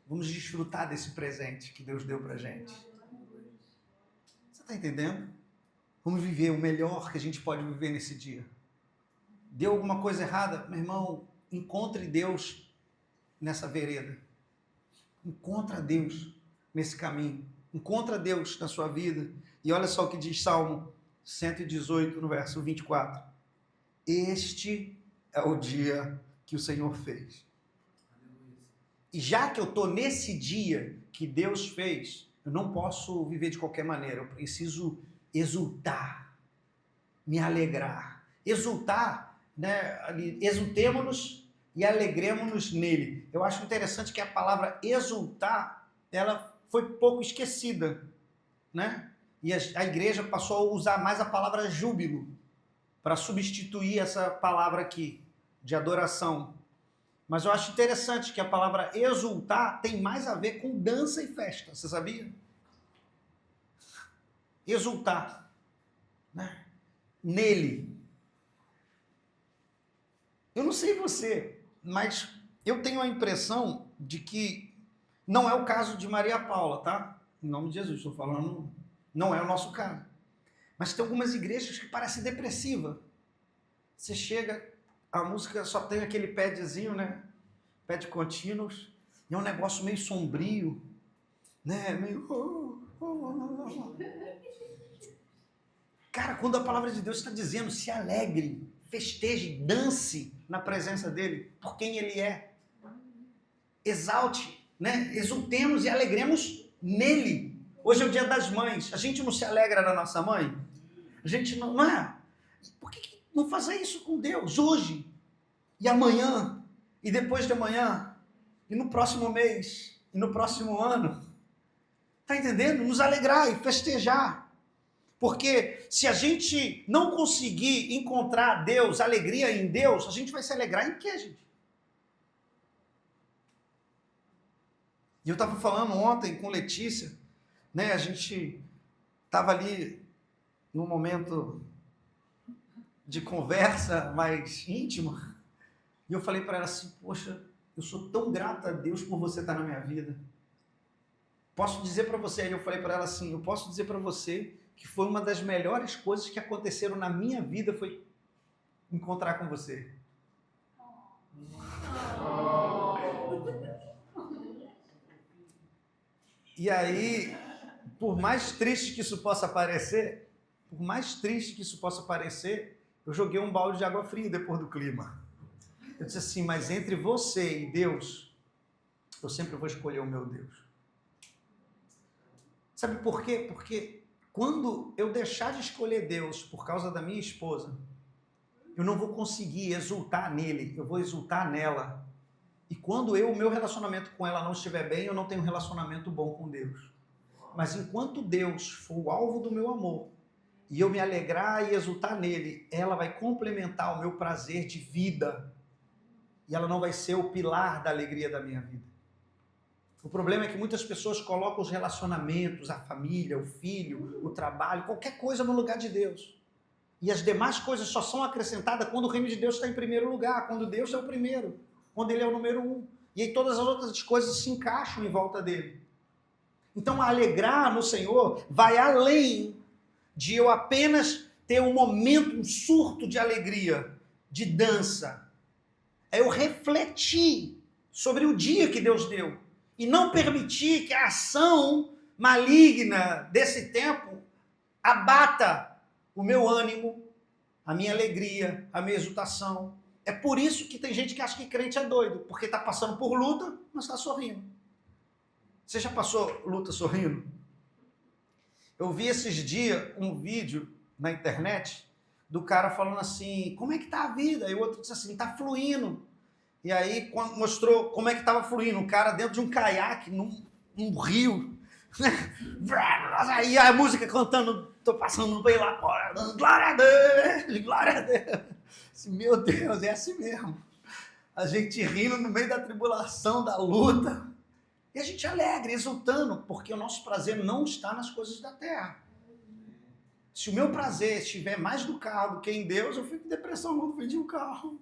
Vamos desfrutar desse presente que Deus deu pra gente. Você está entendendo? Vamos viver o melhor que a gente pode viver nesse dia. Deu alguma coisa errada? Meu irmão, encontre Deus nessa vereda. Encontra Deus nesse caminho. Encontra Deus na sua vida. E olha só o que diz Salmo 118, no verso 24. Este é o dia que o Senhor fez. E já que eu estou nesse dia que Deus fez, eu não posso viver de qualquer maneira. Eu preciso exultar, me alegrar. Exultar, né? Exultemos-nos e alegremos-nos nele. Eu acho interessante que a palavra exultar, ela foi pouco esquecida, né? E a igreja passou a usar mais a palavra júbilo para substituir essa palavra aqui, de adoração. Mas eu acho interessante que a palavra exultar tem mais a ver com dança e festa, você sabia? Exultar, né? Nele. Eu não sei você, mas eu tenho a impressão de que não é o caso de Maria Paula, tá? Em nome de Jesus, estou falando, não é o nosso caso. Mas tem algumas igrejas que parecem depressivas. Você chega, a música só tem aquele padzinho, né? Pad contínuos, e é um negócio meio sombrio, né? Meio... Cara, quando a palavra de Deus está dizendo, se alegre, festeje, dance na presença dele, por quem ele é. Exalte, né? Exultemos e alegremos nele. Hoje é o dia das mães. A gente não se alegra na nossa mãe? A gente não é? Por que não fazer isso com Deus hoje? E amanhã? E depois de amanhã? E no próximo mês? E no próximo ano? Tá entendendo? Nos alegrar e festejar. Porque se a gente não conseguir encontrar Deus, alegria em Deus, a gente vai se alegrar em quê, gente? E eu estava falando ontem com Letícia, né? A gente estava ali num momento de conversa mais íntima, e eu falei para ela assim, poxa, eu sou tão grata a Deus por você estar na minha vida. Posso dizer para você, aí eu falei para ela assim, eu posso dizer para você que foi uma das melhores coisas que aconteceram na minha vida, foi encontrar com você. E aí, por mais triste que isso possa parecer, eu joguei um balde de água fria depois do clima. Eu disse assim, mas entre você e Deus, eu sempre vou escolher o meu Deus. Sabe por quê? Porque quando eu deixar de escolher Deus por causa da minha esposa, eu não vou conseguir exultar nele, eu vou exultar nela. E quando o meu relacionamento com ela não estiver bem, eu não tenho um relacionamento bom com Deus. Mas enquanto Deus for o alvo do meu amor, e eu me alegrar e exultar nele, ela vai complementar o meu prazer de vida. E ela não vai ser o pilar da alegria da minha vida. O problema é que muitas pessoas colocam os relacionamentos, a família, o filho, o trabalho, qualquer coisa no lugar de Deus. E as demais coisas só são acrescentadas quando o reino de Deus está em primeiro lugar, quando Deus é o primeiro, quando ele é o número 1. E aí todas as outras coisas se encaixam em volta dele. Então, alegrar no Senhor vai além de eu apenas ter um momento, um surto de alegria, de dança. É eu refletir sobre o dia que Deus deu e não permitir que a ação maligna desse tempo abata o meu ânimo, a minha alegria, a minha exultação. É por isso que tem gente que acha que crente é doido, porque está passando por luta, mas está sorrindo. Você já passou luta sorrindo? Eu vi esses dias um vídeo na internet do cara falando assim, como é que tá a vida? E o outro disse assim, tá fluindo. E aí mostrou como é que tava fluindo. Um cara dentro de um caiaque, num rio. Aí a música cantando, tô passando bem lá fora. Glória a Deus, glória a Deus. Meu Deus, é assim mesmo. a gente rindo no meio da tribulação, da luta. E a gente alegre, exultando, porque o nosso prazer não está nas coisas da terra. Se o meu prazer estiver mais do carro do que em Deus, eu fico em depressão quando vendi o carro.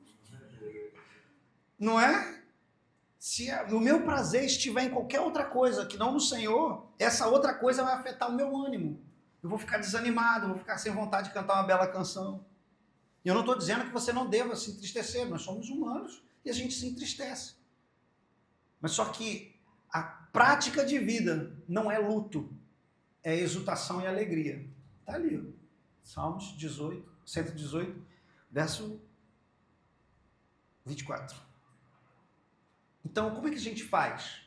Não é? Se o meu prazer estiver em qualquer outra coisa que não no Senhor, essa outra coisa vai afetar o meu ânimo. Eu vou ficar desanimado, vou ficar sem vontade de cantar uma bela canção. E eu não estou dizendo que você não deva se entristecer, nós somos humanos e a gente se entristece. Mas só que a prática de vida não é luto, é exultação e alegria. Está ali, ó. Salmos 118, verso 24. Então, como é que a gente faz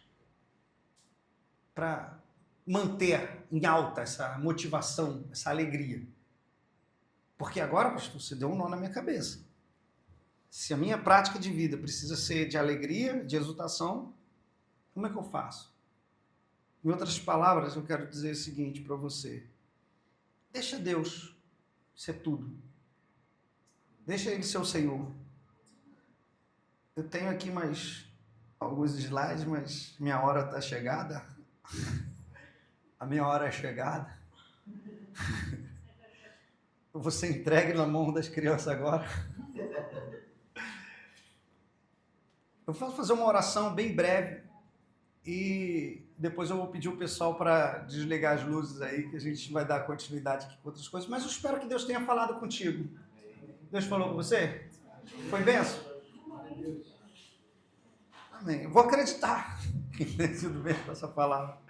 para manter em alta essa motivação, essa alegria? Porque agora, pastor, você deu um nó na minha cabeça. Se a minha prática de vida precisa ser de alegria, de exultação, como é que eu faço? Em outras palavras, eu quero dizer o seguinte para você. Deixa Deus ser tudo. Deixa Ele ser o Senhor. Eu tenho aqui mais alguns slides, mas minha hora está chegada. A minha hora é chegada. Eu vou ser entregue na mão das crianças agora. Eu vou fazer uma oração bem breve e depois eu vou pedir o pessoal para desligar as luzes aí, que a gente vai dar continuidade aqui com outras coisas. Mas eu espero que Deus tenha falado contigo. Deus falou com você? Foi benção? Amém. Eu vou acreditar que tenha sido bem com essa palavra.